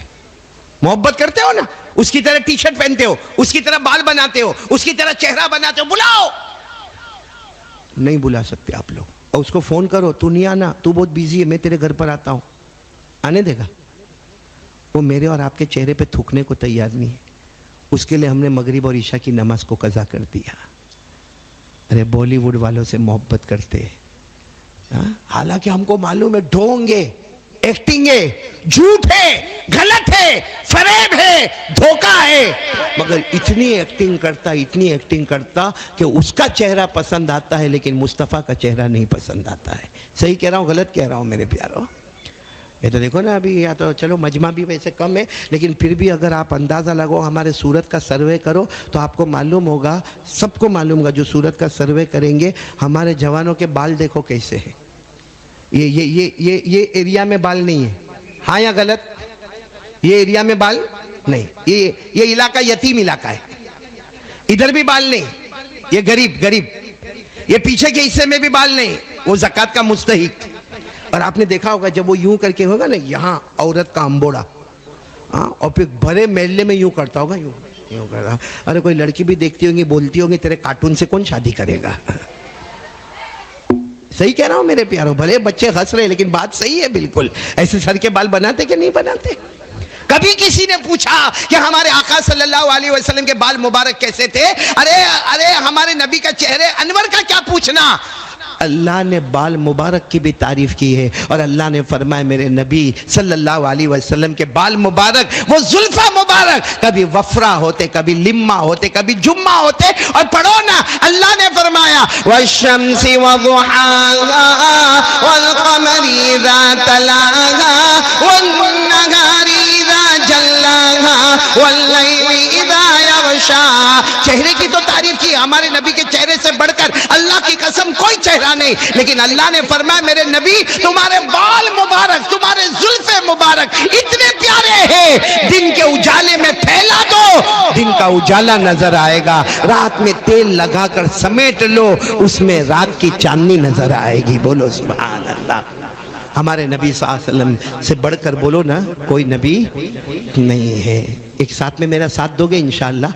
A: محبت کرتے ہو نا, اس کی طرح ٹی شرٹ پہنتے ہو, اس کی طرح بال بناتے ہو, اس کی طرح چہرہ بناتے ہو, بلاؤ. نہیں بلا سکتے آپ لوگ, اور اس کو فون کرو, تو نہیں آنا, تو بہت بیزی ہے, میں تیرے گھر پر آتا ہوں, آنے دے گا؟ وہ میرے اور آپ کے چہرے پہ تھوکنے کو تیار نہیں ہے. اس کے لیے ہم نے مغرب اور عشاء کی نماز کو قضا کر دیا. ارے بالی ووڈ والوں سے محبت کرتے, حالانکہ ہم کو معلوم ہے ڈھونگ ہے, ایکٹنگ ہے, جھوٹ ہے, غلط ہے, فریب ہے, دھوکہ ہے, مگر اتنی ایکٹنگ کرتا کہ اس کا چہرہ پسند آتا ہے لیکن مصطفیٰ کا چہرہ نہیں پسند آتا ہے. صحیح کہہ رہا ہوں غلط کہہ رہا ہوں میرے پیارو؟ یہ تو دیکھو نا ابھی, یا تو چلو مجمع بھی ویسے کم ہے, لیکن پھر بھی اگر آپ اندازہ لگو, ہمارے سورت کا سروے کرو تو آپ کو معلوم ہوگا, سب کو معلوم ہوگا جو سورت کا سروے کریں گے, ہمارے جوانوں کے بال دیکھو کیسے ہیں. یہ ایریا میں بال نہیں ہے, ہاں یا غلط؟ یہ ایریا میں بال نہیں, یہ علاقہ یتیم علاقہ ہے, ادھر بھی بال نہیں, یہ غریب, یہ پیچھے کے حصے میں بھی بال نہیں, وہ زکوٰۃ کا مستحق. اور آپ نے دیکھا ہوگا جب وہ یوں کر کے ہوگا نا, یہاں عورت کا امبوڑا, اور پھر بھرے محلے میں یوں کرتا ہوگا, یوں کرتا. ارے کوئی لڑکی بھی دیکھتی ہوگی, بولتی ہوگی تیرے کارٹون سے کون شادی کرے گا. صحیح کہہ رہا ہوں میرے پیاروں, بھلے بچے ہنس رہے لیکن بات صحیح ہے بالکل. ایسے سر کے بال بناتے کہ نہیں بناتے؟ کبھی کسی نے پوچھا کہ ہمارے آقا صلی اللہ علیہ وسلم کے بال مبارک کیسے تھے؟ ارے ہمارے نبی کا چہرے انور کا کیا پوچھنا. اللہ نے بال مبارک کی بھی تعریف کی ہے, اور اللہ نے فرمایا میرے نبی صلی اللہ علیہ وسلم کے بال مبارک, وہ زلفہ مبارک کبھی وفرا ہوتے, کبھی لما ہوتے, کبھی جمعہ ہوتے. اور پڑھو نا, اللہ نے فرمایا والشمس وضحاها والقمر اذا تلاها والنهار اذا جلاها والليل اذا يغشاها چہرے کی تو تعریف کی، ہمارے نبی کے چہرے سے بڑھ کر اللہ کی قسم کوئی چہرہ نہیں، لیکن اللہ نے فرمایا میرے نبی تمہارے بال مبارک، تمہارے زلف مبارک اتنے پیارے ہیں، دن کے اجالے میں پھیلا دو، دن کا اجالا نظر آئے گا، رات میں تیل لگا کر سمیٹ لو، اس میں رات کی چاندنی نظر آئے گی۔ بولو سبحان اللہ۔ ہمارے نبی صلی اللہ علیہ وسلم سے بڑھ کر بولو نا کوئی نبی نہیں ہے۔ ایک ساتھ میں میرا ساتھ دو گے انشاءاللہ؟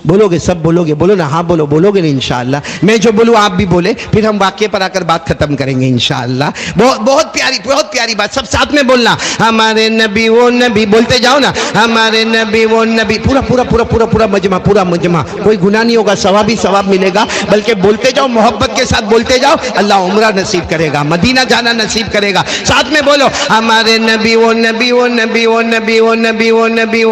A: بولو گے؟ سب بولو گے؟ بولو نا، ہاں بولو، بولو گے نا انشاءاللہ؟ میں جو بولوں آپ بھی بولے، پھر ہم واقعے پر آ کر بات ختم کریں گے انشاءاللہ۔ بہت پیاری بات، سب ساتھ میں بولنا، ہمارے نبی وہ نبی، بولتے جاؤ نا، ہمارے نبی وہ نبی، پورا مجمع، کوئی گناہ نہیں ہوگا، ثواب ہی ثواب ملے گا، بلکہ بولتے جاؤ، محبت کے ساتھ بولتے جاؤ، اللہ عمرہ نصیب کرے گا، مدینہ جانا نصیب کرے گا۔ ساتھ میں بولو، ہمارے نبی وہ نبی وہ نبی وہ نبی وہ نبی وہ نبی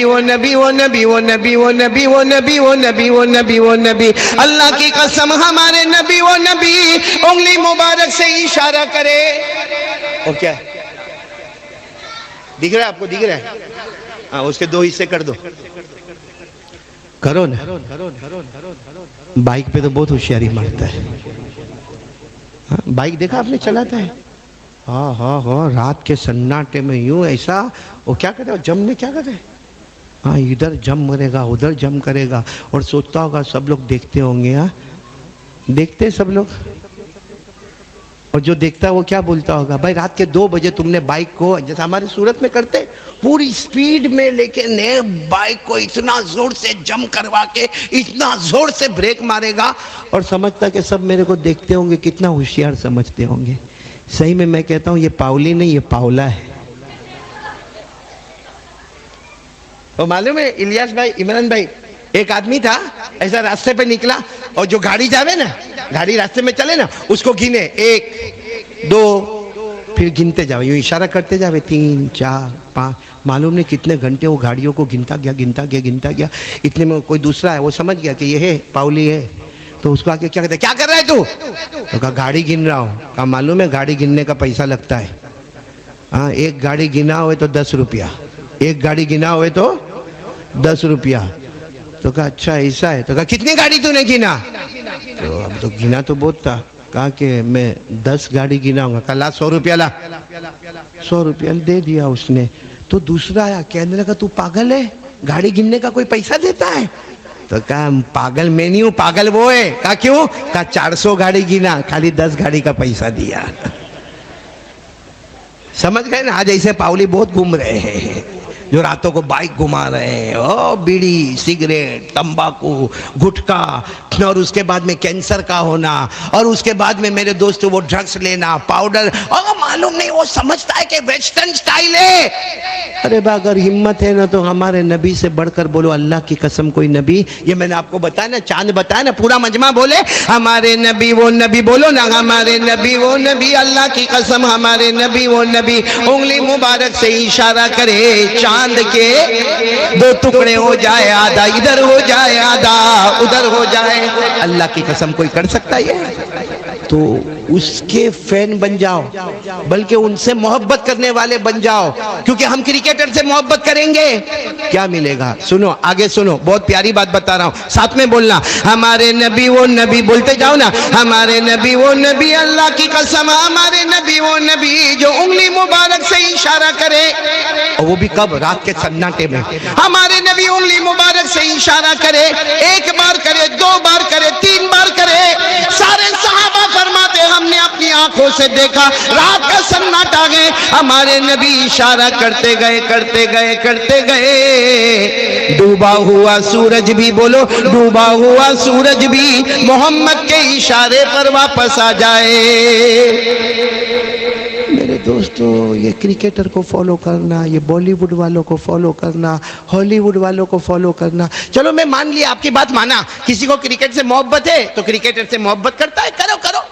A: وہ نبی وہ نبی وہ نبی وہ نبی وہ نبی وہ نبی وہ نبی وہ نبی وہ نبی، اللہ کی قسم ہمارے نبی وہ نبی، انگلی مبارک سے اشارہ کرے۔ اور کیا ہے؟ دکھ رہا ہے آپ کو؟ دکھ رہا ہے؟ ہاں، اس کے دو حصے کر دو، کرو نا۔ بائک پہ تو بہت ہوشیاری مارتا ہے، بائک دیکھا آپ نے چلاتا ہے؟ ہاں، رات کے سناٹے میں یوں ایسا، وہ کیا کہتے ہیں جم نے، کیا کہتے ہیں، ہاں ادھر جم مرے گا، ادھر جم کرے گا، اور سوچتا ہوگا سب لوگ دیکھتے ہوں گے، ہاں دیکھتے ہیں سب لوگ، اور جو دیکھتا ہے وہ کیا بولتا ہوگا، بھائی رات کے 2 بجے تم نے بائک کو، جیسا ہمارے صورت میں کرتے پوری سپیڈ میں، لیکن بائک کو اتنا زور سے جم کروا کے اتنا زور سے بریک مارے گا، اور سمجھتا کہ سب میرے کو دیکھتے ہوں گے، کتنا ہوشیار سمجھتے ہوں گے۔ صحیح میں کہتا ہوں یہ پاولی نہیں، یہ پاولا ہے۔ وہ معلوم ہے الیاس بھائی، عمران بھائی، ایک آدمی تھا ایسا راستے پہ نکلا، اور جو گاڑی جاوے نا، گاڑی راستے میں چلے نا، اس کو گنے 1 2 پھر گنتے جاوے، یوں اشارہ کرتے جاوے 3 4 5، معلوم نہیں کتنے گھنٹے وہ گاڑیوں کو گنتا گیا۔ اتنے میں کوئی دوسرا ہے، وہ سمجھ گیا کہ یہ ہے پاولی ہے، تو اس کو آگے کیا کہتے ہیں، کیا کر رہا ہے تو کہا گاڑی گن رہا ہوں۔ کہا معلوم ہے گاڑی گننے کا پیسہ لگتا ہے، ہاں ایک گاڑی گنا ہوئے تو 10 روپیہ، ایک گاڑی گنا ہوئے تو 10 روپیہ۔ تو کہا اچھا ایسا ہے، تو کہا کتنی گاڑی تو نے گنا؟ تو اب تو گنا تو بہت تھا، کہا کہ میں 10 گاڑی گنا ہوں گا۔ کہا لا 100 روپیہ لا، 100 روپیہ دے دیا اس نے۔ تو دوسرا آیا، کہنے لگا تو پاگل ہے، گاڑی گننے کا کوئی پیسہ دیتا ہے؟ تو کہا پاگل میں نہیں ہوں، پاگل وہ ہے۔ کہا کیوں؟ کہا 400 گاڑی گنا، خالی 10 گاڑی کا پیسہ دیا۔ سمجھ گئے نا؟ آج ایسے پاولی بہت گھوم رہے ہیں، جو راتوں کو بائک گھما رہے ہیں، بیڑی، سگریٹ، تمباکو، گٹکا، اور اس کے بعد میں کینسر کا ہونا، اور اس کے بعد میں میرے دوست وہ ڈرگس لینا، پاؤڈر، اور معلوم نہیں وہ سمجھتا ہے کہ ویسٹرن سٹائل ہے۔ ارے با اگر ہمت ہے نا تو ہمارے نبی سے بڑھ کر بولو، اللہ کی قسم کوئی نبی، یہ میں نے آپ کو بتایا نا، چاند بتایا نا، پورا مجمع بولے ہمارے نبی وہ نبی، بولو نا ہمارے نبی وہ نبی، اللہ کی قسم ہمارے نبی وہ نبی، انگلی مبارک سے اشارہ کرے، چاند کے 2 ٹکڑے ہو جائے، آدھا ادھر ہو جائے، آدھا ادھر ہو جائے، اللہ کی قسم کوئی کر سکتا ہے یہ؟ تو اس کے فین بن جاؤ، بلکہ ان سے محبت کرنے والے بن جاؤ، کیونکہ ہم کرکٹر سے محبت کریں گے کیا ملے گا؟ سنو آگے سنو، بہت پیاری بات بتا رہا ہوں، ساتھ میں بولنا، ہمارے نبی وہ نبی، بولتے جاؤ نا، ہمارے نبی وہ نبی، اللہ کی قسم ہمارے نبی وہ نبی، جو انگلی مبارک سے اشارہ کرے، اور وہ بھی کب؟ رات کے سناٹے میں۔ ہمارے نبی انگلی مبارک سے اشارہ کرے، 1 بار کرے، 2 بار کرے، 3 بار کرے، سارے صحابہ فرماتے ہم نے اپنی آنکھوں سے دیکھا، رات کا سناٹا گئے، ہمارے نبی اشارہ کرتے گئے کرتے گئے کرتے گئے، ڈوبا ہوا سورج بھی، بولو ڈوبا ہوا سورج بھی محمد کے اشارے پر واپس آ جائے۔ میرے دوستو، یہ کرکٹر کو فالو کرنا، یہ بالی ووڈ والوں کو فالو کرنا، ہالی ووڈ والوں کو فالو کرنا، چلو میں مان لیا آپ کی بات مانا، کسی کو کرکٹ سے محبت ہے تو کرکٹر سے محبت کرتا ہے، کرو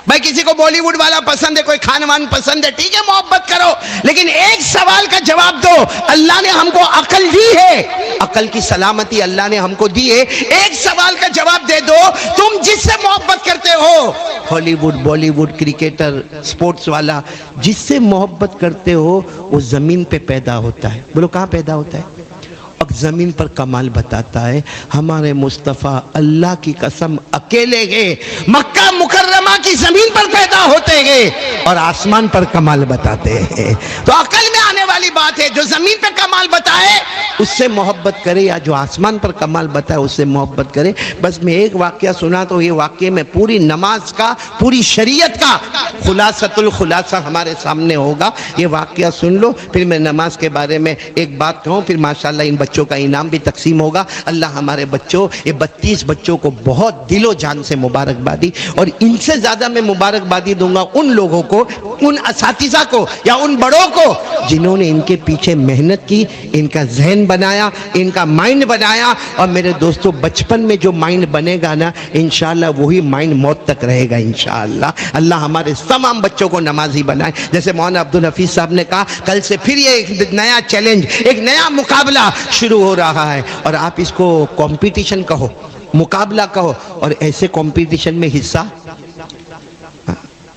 A: بھائی، کسی کو بالی ووڈ والا پسند ہے، کوئی خانوان پسند ہے، ٹھیک ہے محبت کرو، لیکن ایک سوال کا جواب دو، اللہ نے ہم کو عقل دی ہے، عقل کی سلامتی اللہ نے ہم کو دی ہے، ایک سوال کا جواب دے دو، تم جس سے محبت کرتے ہو، Hollywood, Bollywood, cricketer, sports والا، جس سے محبت کرتے ہو وہ زمین پہ پیدا ہوتا ہے، بولو کہاں پیدا ہوتا ہے؟ اور زمین پر کمال بتاتا ہے. ہمارے مصطفیٰ اللہ کی قسم اکیلے گئے مکہ مکرمہ کی زمین پر پیدا ہوتے گئے اور آسمان پر کمال بتاتے ہیں. تو عقل میں آنے والی بات ہے جو زمین پہ کمال بتائے اس سے محبت کرے یا جو آسمان پر کمال بتائے اس سے محبت کرے. بس میں ایک واقعہ سنا تو یہ واقعے میں پوری نماز کا پوری شریعت کا خلاصۃ الخلاصہ ہمارے سامنے ہوگا. یہ واقعہ سن لو پھر میں نماز کے بارے میں ایک بات کہوں پھر ماشاءاللہ ان بچوں کا انعام بھی تقسیم ہوگا. اللہ ہمارے بچوں یہ 32 بچوں کو بہت دل و جان سے مبارکبادی اور ان سے زیادہ میں مبارکبادی دوں گا ان لوگوں کو ان اساتذہ کو یا ان بڑوں کو جنہوں نے ان کے پیچھے محنت کی ان کا ذہن بنایا ان کا مائنڈ بنایا. اور میرے دوستو بچپن میں جو مائنڈ بنے گا نا انشاءاللہ وہی مائنڈ موت تک رہے گا انشاءاللہ. اللہ ہمارے تمام بچوں کو نمازی بنائے. جیسے مولانا عبدالحفیظ صاحب نے کہا کل سے پھر یہ ایک نیا چیلنج ایک نیا مقابلہ شروع ہو رہا ہے اور آپ اس کو کمپٹیشن کہو مقابلہ کہو اور ایسے کمپٹیشن میں حصہ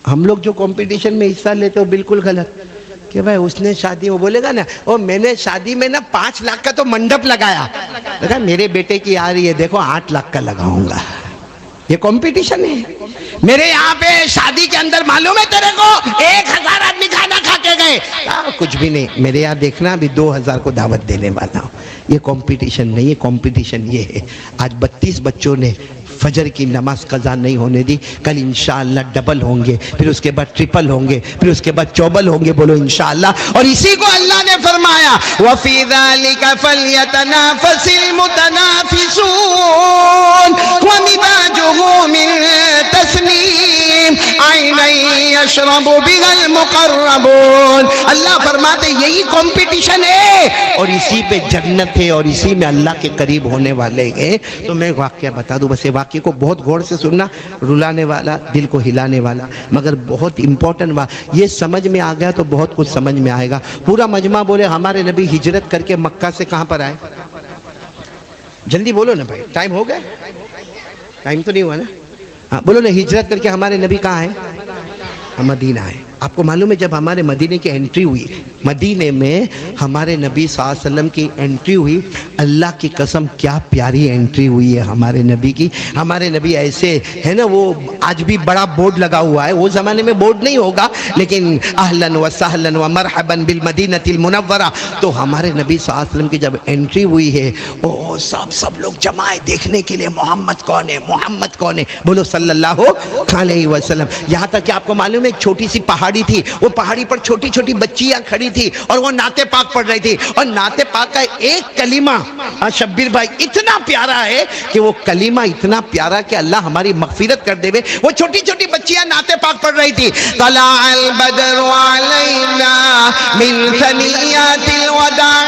A: ہم لوگ جو کمپٹیشن میں حصہ لیتے ہو بالکل غلط کہ بھائی اس نے شادی وہ بولے گا نا او میں نے شادی میں نا 5 لاکھ کا تو منڈپ لگایا دیکھا میرے بیٹے کی آ رہی ہے دیکھو 8 لاکھ کا لگاؤں گا. یہ کمپٹیشن ہے. میرے یہاں پہ شادی کے اندر معلوم ہے تیرے کو 1000 آدمی کھانا کھا کے گئے کچھ بھی نہیں. میرے یہاں دیکھنا ابھی 2000 کو دعوت دینے والا ہوں. یہ کمپٹیشن نہیں ہے. کمپٹیشن یہ ہے آج 32 بچوں نے فجر کی نماز قضا نہیں ہونے دی. کل انشاءاللہ ڈبل ہوں گے پھر اس کے بعد ٹرپل ہوں گے پھر اس کے بعد چوبل ہوں گے. بولو انشاءاللہ. اور اسی کو اللہ نے فرمایا وَفِي ذَلِكَ فَلْيَتَنَافَسِ الْمُتَنَافِسُونَ وَمِزَاجُهُ مِن تَسْنِيمٍ عَيْنًا يَشْرَبُ بِهَا الْمُقَرَّبُونَ. اللہ فرماتے یہی کمپٹیشن ہے اور اسی پہ جنت ہے اور اسی میں اللہ کے قریب ہونے والے ہیں. تو میں واقعہ بتا دوں بس یہ واقعے کو بہت غور سے سننا رلانے والا دل کو ہلانے والا مگر بہت امپورٹنٹ بات. یہ سمجھ میں آ گیا تو بہت کچھ سمجھ میں آئے گا. پورا مجمع بولے ہمارے نبی ہجرت کر کے مکہ سے کہاں پر آئے؟ جلدی بولو نا بھائی ٹائم ہو گیا ٹائم تو نہیں ہوا نا ہاں بولو نا ہجرت کر کے ہمارے نبی کہاں ہے؟ مدینہ ہے. آپ کو معلوم ہے جب ہمارے مدینے کی انٹری ہوئی مدینے میں ہمارے نبی صلی اللہ علیہ وسلم کی انٹری ہوئی اللہ کی قسم کیا پیاری انٹری ہوئی ہے ہمارے نبی کی. ہمارے نبی ایسے ہے نا وہ آج بھی بڑا بورڈ لگا ہوا ہے. وہ زمانے میں بورڈ نہیں ہوگا لیکن اہلاً و سہلاً و مرحباً بالمدینۃ المنورہ. تو ہمارے نبی صلی اللہ علیہ وسلم کی جب انٹری ہوئی ہے وہ سب لوگ جمع ہے دیکھنے کے لیے محمد کون ہے محمد کون ہے. بولو صلی اللہ علیہ وسلم. یہاں تک کہ آپ کو معلوم ہے ایک چھوٹی سی پہاڑی تھی وہ پہاڑی پر چھوٹی چھوٹی بچیاں کھڑی تھی اور وہ نعت پاک پڑھ رہی تھی اور نعت پاک کا ایک کلمہ شبیر بھائی اتنا پیارا ہے کہ وہ کلمہ اتنا پیارا کہ اللہ ہماری مغفرت کر دے. وہ چھوٹی چھوٹی بچیاں نعت پاک پڑھ رہی تھی طلع البدر علینا من ثنیات الوداع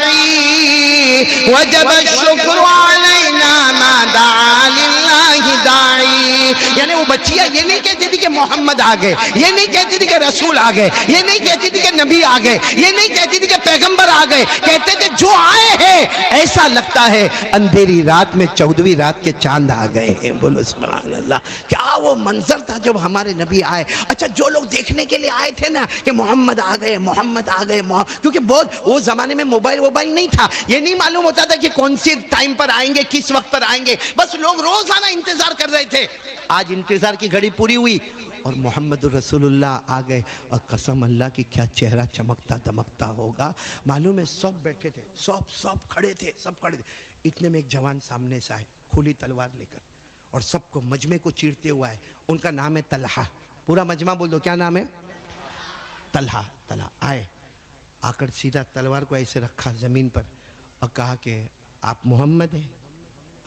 A: وجب الشکر علینا ما دعا للہ داعی. یعنی وہ بچیاں یہ نہیں کہتی تھی کہ محمد آ گئے یہ نہیں کہتی تھی کہ رسول آ گئے یہ نہیں کہتی تھی کہ نبی آ گئے یہ نہیں کہتی تھی کہ پیغمبر آ گئے. کہتے تھے جو آئے ہیں ایسا لگتا ہے اندھیری رات میں 14ویں رات کے چاند آ گئے ہیں. بولو سبحان اللہ. کیا وہ منظر تھا جب ہمارے نبی آئے. اچھا جو لوگ دیکھنے کے لیے آئے تھے نا کہ محمد آ گئے محمد آ گئے کیونکہ بہت وہ زمانے میں موبائل نہیں تھا یہ نہیں معلوم ہوتا تھا کہ کون سی ٹائم پر آئیں گے کس وقت پر آئیں گے. بس لوگ روزانہ انتظار کر رہے تھے. آج انتظار کی گھڑی پوری ہوئی اور محمد رسول اللہ آ گئے اور قسم اللہ کی کیا چہرہ چمکتا دمکتا ہوگا. معلوم ہے سب بیٹھے تھے سب کھڑے تھے اتنے میں ایک جوان سامنے سے آئے کھلی تلوار لے کر اور سب کو مجمع کو چیرتے ہوا ہے. ان کا نام ہے طلحہ. پورا مجمع بول دو کیا نام ہے؟ طلحہ. آئے آ کر سیدھا تلوار کو ایسے رکھا زمین پر اور کہا کہ آپ محمد ہیں؟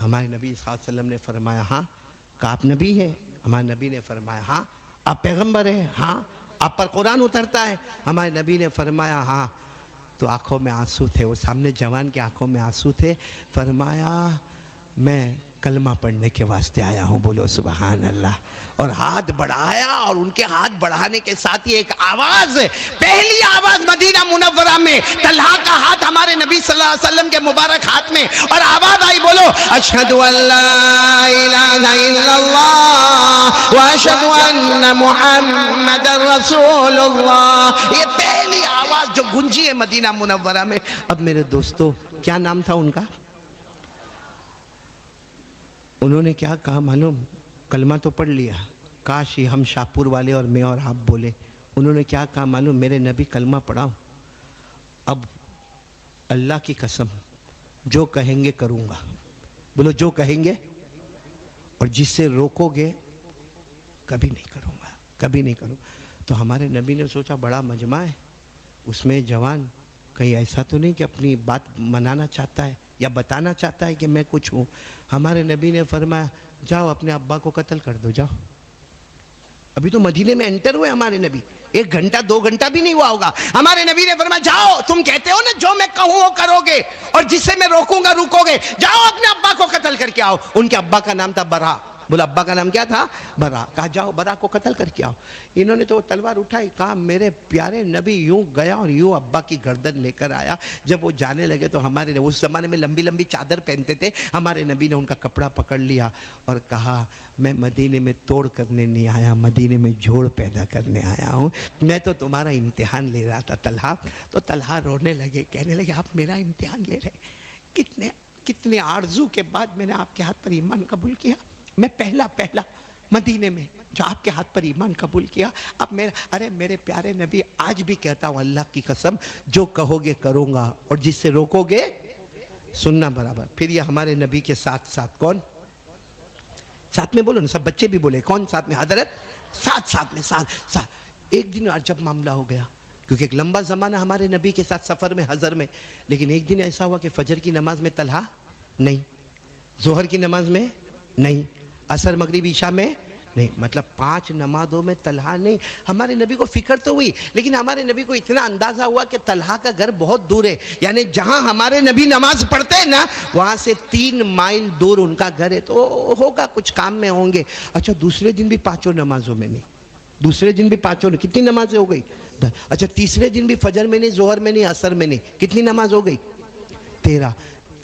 A: ہمارے نبی صلی اللہ علیہ وسلم نے فرمایا ہاں. کہ آپ نبی ہیں؟ ہمارے نبی نے فرمایا ہاں. آپ پیغمبر ہیں؟ ہاں. آپ پر قرآن اترتا ہے؟ ہمارے نبی نے فرمایا ہاں. تو آنکھوں میں آنسو تھے. وہ سامنے جوان کے آنکھوں میں آنسو تھے. فرمایا میں کلمہ پڑھنے کے واسطے آیا ہوں. بولو سبحان اللہ. اور ہاتھ بڑھایا اور ان کے ہاتھ بڑھانے کے ساتھ ہی ایک آواز پہلی آواز مدینہ منورہ میں طلحہ کا ہاتھ ہمارے نبی صلی اللہ علیہ وسلم کے مبارک ہاتھ میں اور آواز آئی بولو اشہد ان لا الہ الا اللہ واشہد ان محمد رسول اللہ. یہ پہلی آواز جو گونجی ہے مدینہ منورہ میں۔ اب میرے دوستو، کیا نام تھا ان کا؟ انہوں نے کیا کہا معلوم؟ کلمہ تو پڑھ لیا، کاش یہ ہم شاہپور والے اور میں اور آپ بولے۔ انہوں نے کیا کہا معلوم؟ میرے نبی کلمہ پڑھاؤ، اب اللہ کی قسم جو کہیں گے کروں گا۔ بولو جو کہیں گے، اور جس سے روکو گے کبھی نہیں کروں گا، کبھی نہیں کروں۔ تو ہمارے نبی نے سوچا بڑا مجمع ہے، اس میں جوان کہیں ایسا تو نہیں کہ اپنی بات منانا چاہتا ہے یا بتانا چاہتا ہے کہ میں کچھ ہوں۔ ہمارے نبی نے فرمایا جاؤ اپنے ابا کو قتل کر دو، جاؤ۔ ابھی تو مدینے میں انٹر ہوئے ہمارے نبی، 1 گھنٹہ 2 گھنٹہ بھی نہیں ہوا ہوگا۔ ہمارے نبی نے فرمایا جاؤ، تم کہتے ہو نا جو میں کہوں وہ کرو گے اور جس سے میں روکوں گا روکو گے، جاؤ اپنے ابا کو قتل کر کے آؤ۔ ان کے ابا کا نام تھا برا۔ بولا ابا کا نام کیا تھا؟ برا۔ کہا جاؤ برا کو قتل کر کے آؤ۔ انہوں نے تو وہ تلوار اٹھائی، کہا میرے پیارے نبی یوں گیا اور یوں ابا کی گردن لے کر آیا۔ جب وہ جانے لگے تو ہمارے اس زمانے میں لمبی لمبی چادر پہنتے تھے، ہمارے نبی نے ان کا کپڑا پکڑ لیا اور کہا میں مدینے میں توڑ کرنے نہیں آیا، مدینے میں جوڑ پیدا کرنے آیا ہوں۔ میں تو تمہارا امتحان لے رہا تھا طلحہ۔ تو طلحہ رونے لگے، کہنے لگے آپ میرا امتحان لے رہے؟ کتنے آرزو کے بعد میں نے آپ کے ہاتھ پر ایمان قبول کیا۔ میں پہلا مدینے میں جو آپ کے ہاتھ پر ایمان قبول کیا۔ اب ارے میرے پیارے نبی آج بھی کہتا ہوں اللہ کی قسم جو کہو گے کروں گا اور جس سے روکو گے سننا برابر۔ پھر یہ ہمارے نبی کے ساتھ ساتھ کون؟ ساتھ میں بولو نا، سب بچے بھی بولے کون ساتھ میں؟ حضرت ساتھ میں ساتھ۔ ایک دن عجب معاملہ ہو گیا، کیونکہ ایک لمبا زمانہ ہمارے نبی کے ساتھ سفر میں حضر میں، لیکن ایک دن ایسا ہوا کہ فجر کی نماز میں طلحہ نہیں، ظہر کی نماز میں نہیں، عصر مغرب عشاء میں نہیں، مطلب 5 نمازوں میں طلحہ نہیں۔ ہمارے نبی کو فکر تو ہوئی، لیکن ہمارے نبی کو اتنا اندازہ ہوا کہ طلحہ کا گھر بہت دور ہے، یعنی جہاں ہمارے نبی نماز پڑھتے ہیں نا وہاں سے 3 مائل دور ان کا گھر ہے، تو ہوگا کچھ کام میں ہوں گے۔ اچھا دوسرے دن بھی 5 نمازوں میں نہیں، دوسرے دن بھی 5 کتنی نمازیں ہو گئی؟ اچھا تیسرے دن بھی فجر میں نہیں، ظہر میں نہیں، عصر میں نہیں، کتنی نماز ہو گئی؟ 13۔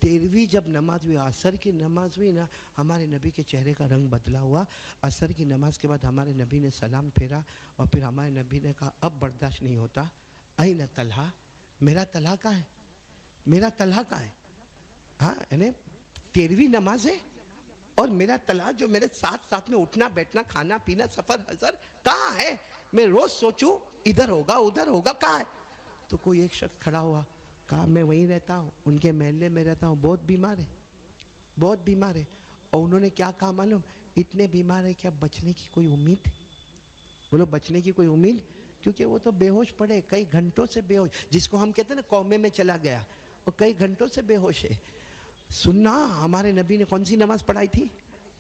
A: 13ویں جب نماز ہوئی، عصر کی نماز ہوئی نا، ہمارے نبی کے چہرے کا رنگ بدلا ہوا۔ عصر کی نماز کے بعد ہمارے نبی نے سلام پھیرا اور پھر ہمارے نبی نے کہا اب برداشت نہیں ہوتا، این طلحہ، میرا طلحہ کہاں ہے؟ میرا طلحہ کہاں ہے؟ ہاں یعنی 13ویں نماز ہے اور میرا طلحہ جو میرے ساتھ میں اٹھنا بیٹھنا کھانا پینا سفر حضر کہاں ہے؟ میں روز سوچوں ادھر ہوگا ادھر ہوگا، کہاں ہے؟ تو کوئی ایک شخص کھڑا ہوا، کہا میں وہیں رہتا ہوں، ان کے محلے میں رہتا ہوں، بہت بیمار ہے، بہت بیمار ہے۔ اور انہوں نے کیا کہا معلوم؟ اتنے بیمار ہے کہ اب بچنے کی کوئی امید؟ بولو بچنے کی کوئی امید؟ کیونکہ وہ تو بے ہوش پڑے، کئی گھنٹوں سے بے ہوش، جس کو ہم کہتے ہیں نا قومے میں چلا گیا، وہ کئی گھنٹوں سے بے ہوش ہے۔ سننا ہمارے نبی نے کون سی نماز پڑھائی تھی؟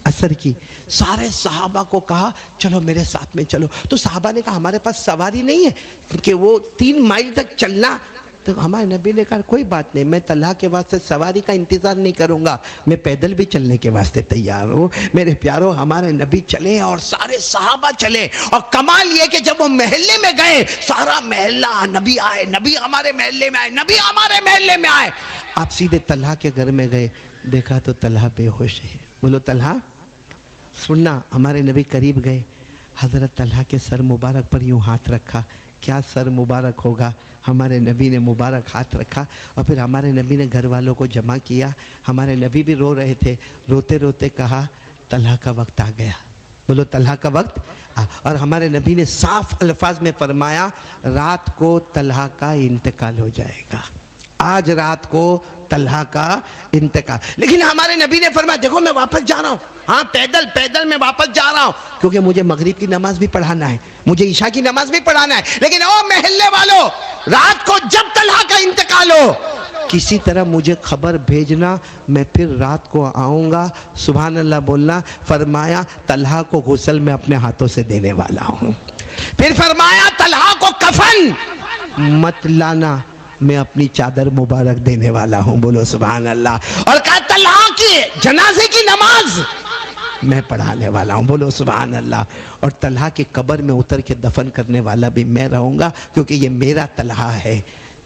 A: عصر کی۔ سارے صحابہ کو کہا چلو میرے ساتھ میں چلو، تو صحابہ نے کہا ہمارے پاس سواری نہیں ہے کیونکہ وہ 3 مائل تک چلنا۔ تو ہمارے نبی نے کہا کوئی بات نہیں، میں طلحہ کے واسطے سواری کا انتظار نہیں کروں گا، میں پیدل بھی چلنے کے واسطے تیار ہوں۔ میرے پیارو ہمارے نبی چلے اور سارے صحابہ چلے، اور کمال یہ کہ جب وہ محلے میں گئے سارا محلہ نبی آئے، نبی ہمارے محلے میں آئے، نبی ہمارے محلے میں آئے۔ آپ سیدھے طلحہ کے گھر میں گئے، دیکھا تو طلحہ بے ہوش ہے۔ بولو طلحہ، سننا ہمارے نبی قریب گئے، حضرت طلحہ کے سر مبارک پر یوں ہاتھ رکھا، کیا سر مبارک ہوگا؟ ہمارے نبی نے مبارک ہاتھ رکھا اور پھر ہمارے نبی نے گھر والوں کو جمع کیا۔ ہمارے نبی بھی رو رہے تھے، روتے روتے کہا طلحہ کا وقت آ گیا۔ بولو طلحہ کا وقت اور ہمارے نبی نے صاف الفاظ میں فرمایا رات کو طلحہ کا انتقال ہو جائے گا، آج رات کو طلحہ کا انتقال۔ لیکن ہمارے نبی نے فرمایا دیکھو میں واپس جا رہا ہوں، ہاں پیدل میں واپس جا رہا ہوں، کیونکہ مجھے مغرب کی نماز بھی پڑھانا ہے، مجھے عشاء کی نماز بھی پڑھانا ہے، لیکن او محلے والوں رات کو جب طلحہ کا انتقال ہو کسی طرح مجھے خبر بھیجنا، میں پھر رات کو آؤں گا۔ سبحان اللہ بولنا۔ فرمایا طلحہ کو غسل میں اپنے ہاتھوں سے دینے والا ہوں، پھر فرمایا طلحہ کو کفن مت لانا، میں اپنی چادر مبارک دینے والا ہوں۔ بولو سبحان اللہ۔ اور کہا طلحہ کی جنازے کی نماز میں پڑھانے والا ہوں۔ بولو سبحان اللہ۔ اور طلحہ کی قبر میں اتر کے دفن کرنے والا بھی میں رہوں گا، کیونکہ یہ میرا طلحہ ہے۔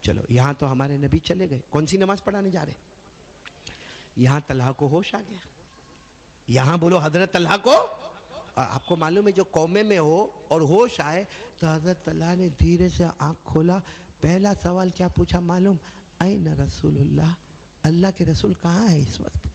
A: چلو یہاں تو ہمارے نبی چلے گئے، کون سی نماز پڑھانے جا رہے؟ یہاں طلحہ کو ہوش آ گیا، یہاں بولو حضرت طلحہ کو، آپ کو معلوم ہے جو قومے میں ہو اور ہوش آئے تو حضرت طلحہ نے دھیرے سے آنکھ کھولا، پہلا سوال کیا پوچھا معلوم؟ این رسول اللہ، اللہ کے رسول کہاں ہے اس وقت؟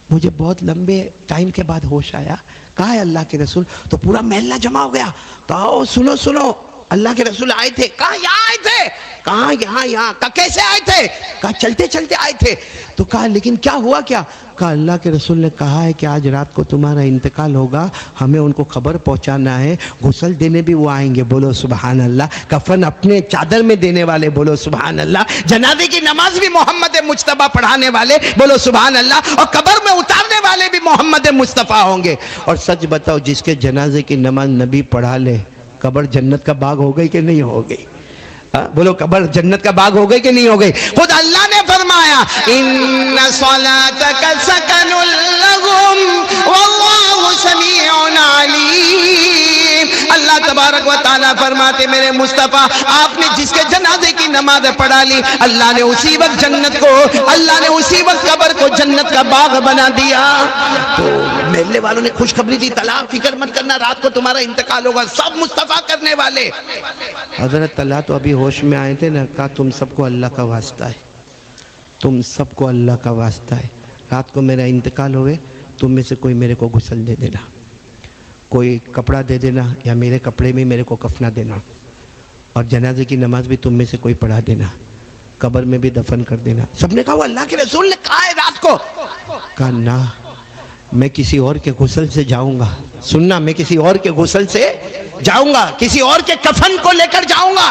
A: مجھے بہت لمبے ٹائم کے بعد ہوش آیا، کہاں ہے اللہ کے رسول؟ تو پورا محلہ جمع ہو گیا، کہا سنو سنو، اللہ کے رسول آئے تھے۔ کہاں؟ یہاں آئے تھے۔ کہاں؟ یہاں۔ کہا کیسے آئے تھے؟ کہا چلتے چلتے آئے تھے۔ تو کہا لیکن کیا ہوا کیا؟ کہا اللہ کے رسول نے کہا ہے کہ آج رات کو تمہارا انتقال ہوگا، ہمیں ان کو خبر پہنچانا ہے، غسل دینے بھی وہ آئیں گے، بولو سبحان اللہ، کفن اپنے چادر میں دینے والے، بولو سبحان اللہ، جنازے کی نماز بھی محمد مصطفیٰ پڑھانے والے، بولو سبحان اللہ، اور قبر میں اتارنے والے بھی محمد مصطفیٰ ہوں گے۔ اور سچ بتاؤ، جس کے جنازے کی نماز نبی پڑھا لے، قبر جنت کا باغ ہو گئی کہ نہیں ہو گئی؟ بولو قبر جنت کا باغ ہو گئی کہ نہیں ہو گئی؟ خود اللہ نے فرمایا ان صلاتک سکن لہم واللہ سمیع علیم۔ اللہ تبارک و تعالیٰ فرماتے میرے مصطفیٰ آپ نے جس کے جنازے کی نماز پڑھا لی، اللہ نے اسی وقت جنت کو، اللہ نے اسی وقت قبر کو جنت کا باغ بنا دیا۔ تو محلے والوں نے خوشخبری دی، طلاق فکر مت کرنا، رات کو تمہارا انتقال ہوگا، سب مصطفیٰ کرنے والے۔ حضرت طلحہ تو ابھی ہوش میں آئے تھے نا، کہا تم سب کو اللہ کا واسطہ ہے، تم سب کو اللہ کا واسطہ ہے، رات کو میرا انتقال ہوئے، تم میں سے کوئی میرے کو غسل دے دینا، کوئی کپڑا دے دینا، یا میرے کپڑے میں میرے کو کفنا دینا، اور جنازے کی نماز بھی تم میں سے کوئی پڑھا دینا، قبر میں بھی دفن کر دینا۔ سب نے کہا وہ اللہ کے رسول نے کہا ہے رات کو؟ کہا نہ، میں کسی اور کے غسل سے جاؤں گا، سننا، میں کسی اور کے غسل سے جاؤں گا، کسی اور کے کفن کو لے کر جاؤں گا،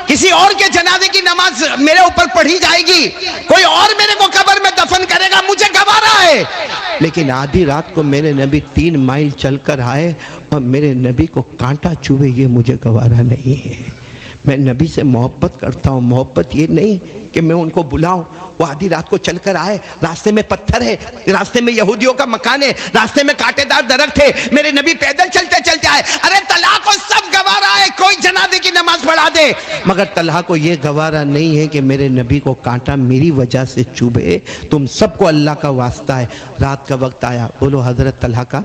A: کسی اور کے جنازے کی نماز میرے اوپر پڑھی جائے گی، کوئی اور میرے کو قبر میں دفن کرے گا، مجھے گوارا ہے۔ لیکن آدھی رات کو میرے نبی 3 مائل چل کر آئے اور میرے نبی کو کانٹا چوبے، یہ مجھے گوارا نہیں ہے۔ میں نبی سے محبت کرتا ہوں، محبت یہ نہیں کہ میں ان کو بلاؤں، وہ آدھی رات کو چل کر آئے، راستے میں پتھر ہے، راستے میں یہودیوں کا مکان ہے، راستے میں کانٹے دار درخت ہے، میرے نبی پیدل چلتے چلتے آئے، ارے طلحہ کو سب گوارا ہے، کوئی جنازے کی نماز پڑھا دے، مگر طلحہ کو یہ گوارا نہیں ہے کہ میرے نبی کو کانٹا میری وجہ سے چوبے۔ تم سب کو اللہ کا واسطہ ہے۔ رات کا وقت آیا، بولو حضرت طلحہ کا،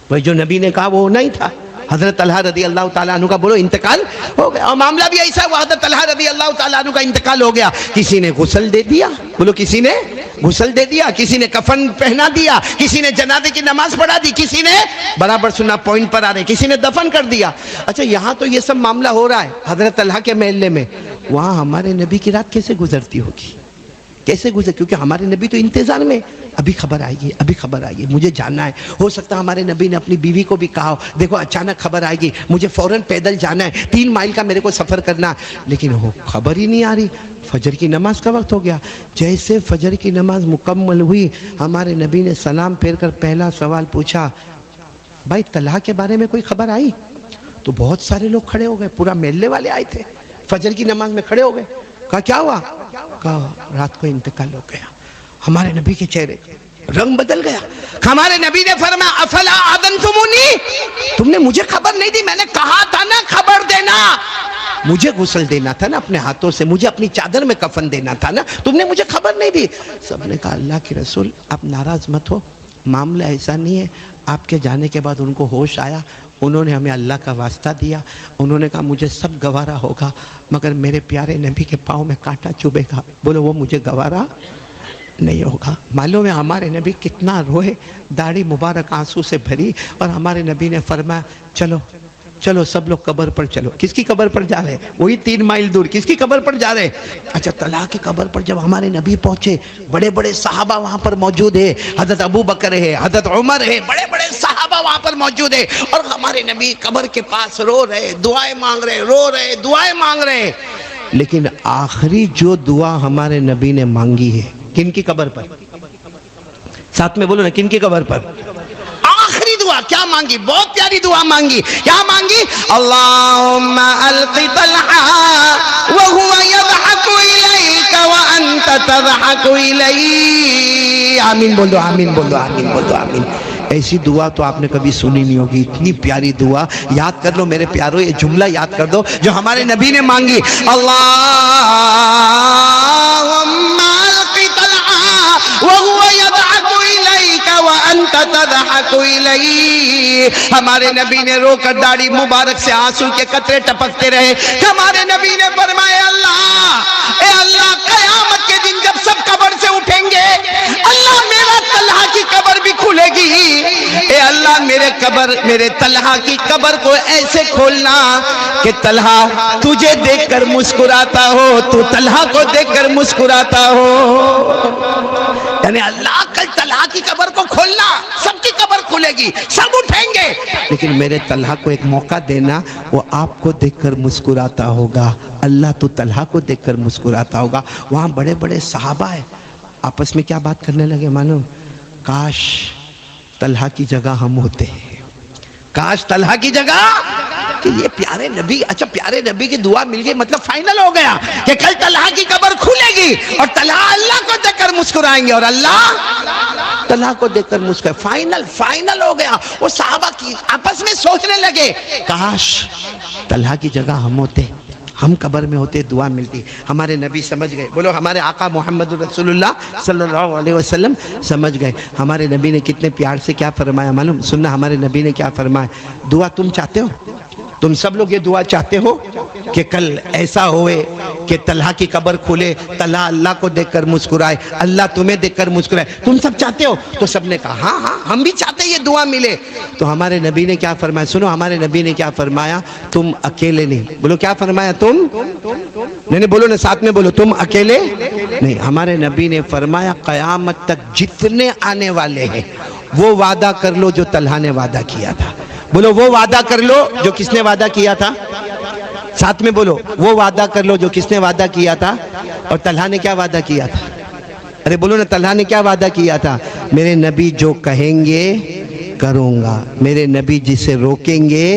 A: وہ جو نبی نے کہا وہ نہیں تھا، حضرت طلحہ رضی اللہ تعالیٰ عنہ کا بولو انتقال ہو گیا، اور معاملہ بھی ایسا ہوا، حضرت طلحہ رضی اللہ تعالیٰ عنہ کا انتقال ہو گیا۔ کسی نے غسل دے دیا، بولو کسی نے غسل دے دیا، کسی نے کفن پہنا دیا، کسی نے جنازے کی نماز پڑھا دی، کسی نے، برابر سننا پوائنٹ پر آ رہے، کسی نے دفن کر دیا۔ اچھا یہاں تو یہ سب معاملہ ہو رہا ہے حضرت طلحہ کے محلے میں، وہاں ہمارے نبی کی رات کیسے گزرتی ہوگی؟ کیسے گزر؟ کیونکہ ہمارے نبی تو انتظار میں، ابھی خبر آئے گی، ابھی خبر آئے گی، مجھے جاننا ہے۔ ہو سکتا ہے ہمارے نبی نے اپنی بیوی کو بھی کہا ہو، دیکھو اچانک خبر آئے گی، مجھے فوراً پیدل جانا ہے، 3 مائل کا میرے کو سفر کرنا ہے، لیکن وہ خبر ہی نہیں آ رہی۔ فجر کی نماز کا وقت ہو گیا، جیسے فجر کی نماز مکمل ہوئی، ہمارے نبی نے سلام پھیر کر پہلا سوال پوچھا، بھائی طلحہ کے بارے میں کوئی خبر آئی؟ تو بہت سارے لوگ کھڑے ہو گئے، پورا محلے والے آئے تھے، فجر کی نماز میں کھڑے ہو گئے۔ کہا کیا ہوا؟ کہا رات کو انتقال ہو گیا۔ ہمارے نبی کے چہرے رنگ بدل گیا۔ ہمارے نبی نے فرمایا افلا آذنتمونی، تم نے مجھے خبر نہیں دی؟ میں نے کہا تھا نا خبر دینا، مجھے غسل دینا تھا نا اپنے ہاتھوں سے، مجھے اپنی چادر میں کفن دینا تھا نا، تم نے مجھے خبر نہیں دی۔ سب نے کہا اللہ کے رسول آپ ناراض مت ہو، معاملہ ایسا نہیں ہے، آپ کے جانے کے بعد ان کو ہوش آیا، انہوں نے ہمیں اللہ کا واسطہ دیا، انہوں نے کہا مجھے سب گوارا ہوگا مگر میرے پیارے نبی کے پاؤں میں کانٹا چبھے گا، بولو وہ مجھے گوارا نہیں ہوگا۔ معلوم ہے ہمارے نبی کتنا روئے، داڑھی مبارک آنسو سے بھری، اور ہمارے نبی نے فرمایا چلو چلو سب لوگ قبر پر چلو۔ کس کی قبر پر جا رہے؟ وہی 3 مائل دور، کس کی قبر پر جا رہے؟ اچھا طلحہ کی قبر پر جب ہمارے نبی پہنچے، بڑے بڑے صحابہ وہاں پر موجود ہے، حضرت ابو بکر ہے، حضرت عمر ہے، بڑے بڑے صحابہ وہاں پر موجود ہے، اور ہمارے نبی قبر کے پاس رو رہے، دعائیں مانگ رہے، رو رہے، دعائیں مانگ رہے۔ لیکن آخری جو دعا ہمارے نبی نے مانگی ہے، کن کی قبر پر؟ ساتھ میں بولو نا، کن کی قبر پر؟ آخری دعا کیا مانگی؟ بہت پیاری دعا مانگی۔ کیا مانگی؟ اللہم القی طلحہ وہو یضحک الیک وانت تضحک الی۔ آمین بولو، آمین بولو، آمین بولو، آمین۔ ایسی دعا تو آپ نے کبھی سنی نہیں ہوگی، اتنی پیاری دعا۔ یاد کر لو میرے پیارو، یہ جملہ یاد کر دو جو ہمارے نبی نے مانگی، اللہم القی طلحہ وہو یضحک الیک وانت انت تضحک الی. ہمارے نبی نے رو کر داڑھی مبارک سے آنسو کے قطرے ٹپکتے رہے. ہمارے نبی نے فرمایا اے اللہ قیامت کے دن جب سب قبر سے اٹھیں گے اللہ میرا طلحہ کی قبر بھی کھلے گی. اے اللہ میرے طلحہ کی قبر کو ایسے کھولنا کہ طلحہ تجھے دیکھ کر مسکراتا ہو, تو طلحہ کو دیکھ کر مسکراتا ہو. یعنی اللہ کل طلحہ کی قبر کو کھولنا, سب کی قبر کھلے گی, سب اٹھیں گے, لیکن میرے طلحہ کو ایک موقع دینا, وہ آپ کو دیکھ کر مسکراتا ہوگا. اللہ تو طلحہ کو دیکھ کر مسکراتا ہوگا. وہاں بڑے بڑے صحابہ ہیں, آپس میں کیا بات کرنے لگے معلوم؟ کاش طلحہ کی جگہ ہم ہوتے ہیں, کاش طلحہ کی جگہ کہ یہ پیارے نبی. اچھا پیارے نبی کی دعا مل گئی مطلب فائنل ہو گیا کہ کل طلحہ کی قبر کھلے گی اور طلحہ اللہ کو دیکھ کر مسکرائیں گے اور اللہ طلحہ کو دیکھ کر مسکرائیں. فائنل ہو گیا. وہ صحابہ کی آپس میں سوچنے لگے کاش طلحہ کی جگہ ہم ہوتے, ہم قبر میں ہوتے, دعا ملتی. ہمارے نبی سمجھ گئے, بولو ہمارے آقا محمد رسول اللہ صلی اللہ علیہ وسلم سمجھ گئے. ہمارے نبی نے کتنے پیار سے کیا فرمایا معلوم؟ سننا ہمارے نبی نے کیا فرمایا. دعا تم چاہتے ہو, تم سب لوگ یہ دعا چاہتے ہو کہ کل ایسا ہوئے کہ طلحہ کی قبر کھلے, طلحہ اللہ کو دیکھ کر مسکرائے, اللہ تمہیں دیکھ کر مسکرائے, تم سب چاہتے ہو؟ تو سب نے کہا ہاں ہاں ہم بھی چاہتے یہ دعا ملے. تو ہمارے نبی نے کیا فرمایا, سنو ہمارے نبی نے کیا فرمایا, تم اکیلے نہیں. بولو کیا فرمایا, تم نہیں بولو نا, ساتھ میں بولو, تم اکیلے نہیں. ہمارے نبی نے فرمایا قیامت تک جتنے آنے والے ہیں وہ وعدہ کر لو جو طلحہ نے وعدہ کیا تھا. بولو وہ وعدہ کر لو جو کس نے وعدہ کیا تھا, ساتھ میں بولو وہ وعدہ کر لو جو کس نے وعدہ کیا تھا. اور طلحہ نے کیا وعدہ کیا تھا؟ ارے بولو نا, طلحہ نے کیا وعدہ کیا تھا؟ میرے نبی جو کہیں گے کروں گا, میرے نبی جسے روکیں گے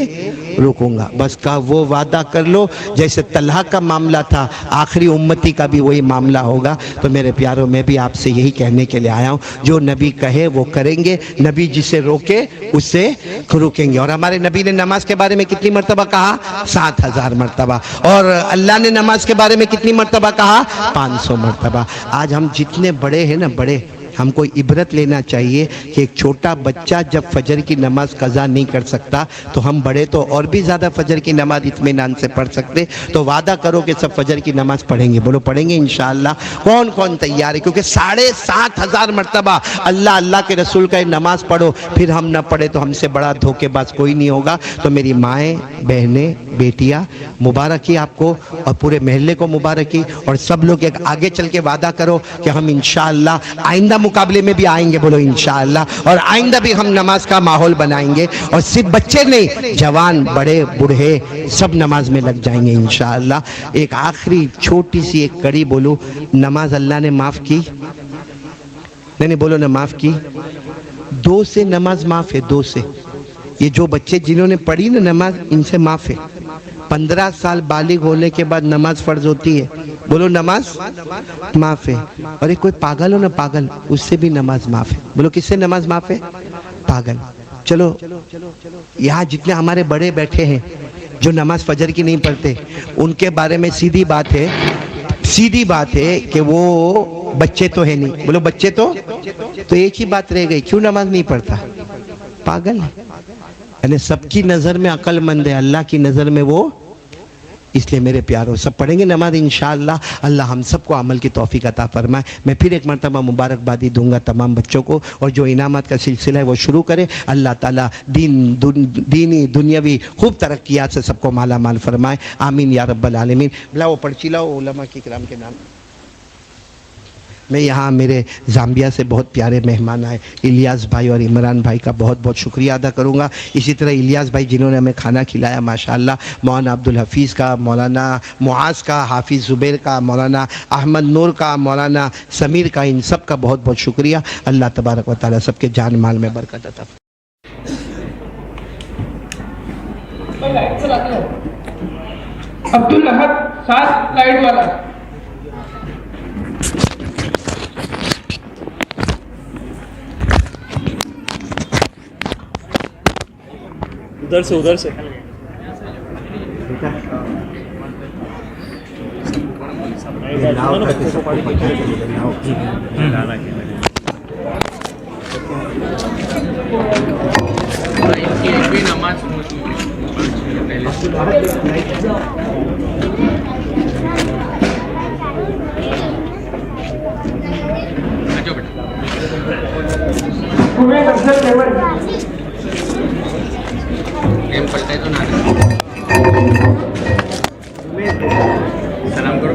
A: روکوں گا. بس کہا وہ وعدہ کر لو. جیسے طلحہ کا معاملہ تھا آخری امتی کا بھی وہی معاملہ ہوگا. تو میرے پیاروں میں بھی آپ سے یہی کہنے کے لیے آیا ہوں, جو نبی کہے وہ کریں گے, نبی جسے روکے اس سے روکیں گے. اور ہمارے نبی نے نماز کے بارے میں کتنی مرتبہ کہا؟ 7000 مرتبہ. اور اللہ نے نماز کے بارے میں کتنی مرتبہ کہا؟ 500 مرتبہ. آج ہم جتنے بڑے ہیں نا, بڑے, ہم کو عبرت لینا چاہیے کہ ایک چھوٹا بچہ جب فجر کی نماز قضا نہیں کر سکتا تو ہم بڑے تو اور بھی زیادہ فجر کی نماز اطمینان سے پڑھ سکتے. تو وعدہ کرو کہ سب فجر کی نماز پڑھیں گے. بولو پڑھیں گے انشاءاللہ. کون کون تیار ہے؟ کیونکہ 7500 مرتبہ اللہ کے رسول کا نماز پڑھو, پھر ہم نہ پڑھے تو ہم سے بڑا دھوکے باز کوئی نہیں ہوگا. تو میری مائیں, بہنیں, بیٹیاں, مبارکی آپ کو اور پورے محلے کو مبارکی. اور سب لوگ ایک آگے چل کے وعدہ کرو کہ ہم انشاءاللہ آئندہ مقابلے میں بھی آئیں گے. بولو انشاءاللہ. اور آئندہ بھی ہم نماز کا ماحول بنائیں گے. اور صرف بچے نہیں, جوان, بڑے, بوڑھے سب نماز میں لگ جائیں گے انشاءاللہ. ایک آخری چھوٹی سی ایک کڑی بولو, نماز اللہ نے معاف کی, نہیں بولو نا, معاف کی. 2 سے نماز معاف ہے, 2 سے. یہ جو بچے جنہوں نے پڑھی نا نماز, ان سے معاف ہے. 15 سال بالغ ہونے کے بعد نماز فرض ہوتی ہے. بولو نماز معاف ہے. اور ایک کوئی پاگل ہو نا, پاگل, اس سے بھی نماز معاف ہے. بولو کس سے نماز معاف ہے؟ پاگل. چلو یہاں جتنے ہمارے بڑے بیٹھے ہیں جو نماز فجر کی نہیں پڑھتے, ان کے بارے میں سیدھی بات ہے کہ وہ بچے تو ہے نہیں. بولو بچے تو ایک ہی بات رہ گئی, کیوں نماز نہیں پڑھتا؟ پاگل ہے. یعنی سب کی نظر میں عقل مند ہے, اللہ کی نظر میں وہ. اس لیے میرے پیاروں سب پڑھیں گے نماز انشاءاللہ. اللہ ہم سب کو عمل کی توفیق عطا فرمائے. میں پھر ایک مرتبہ مبارکبادی دوں گا تمام بچوں کو, اور جو انعامات کا سلسلہ ہے وہ شروع کرے. اللہ تعالیٰ دینی دنیاوی خوب ترقیات سے سب کو مالا مال فرمائے. آمین یا رب العالمین. بلا وہ پرچی لاؤ علماء کی کرام کے نام. میں یہاں میرے زامبیا سے بہت پیارے مہمان آئے, الیاس بھائی اور عمران بھائی کا بہت بہت شکریہ ادا کروں گا. اسی طرح الیاس بھائی جنہوں نے ہمیں کھانا کھلایا ماشاءاللہ, مولانا عبدالحفیظ کا, مولانا معاذ کا, حافظ زبیر کا, مولانا احمد نور کا, مولانا سمیر کا, ان سب کا بہت بہت شکریہ. اللہ تبارک و تعالیٰ سب کے جان مال میں برکت عطا.
B: عبدالحد 7 لائٹ والا.
C: ادھر سے
B: ان کی ایک بھی نماز پہلے گیم پلتا ہے تو نہ سلام کرو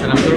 B: سلام کرو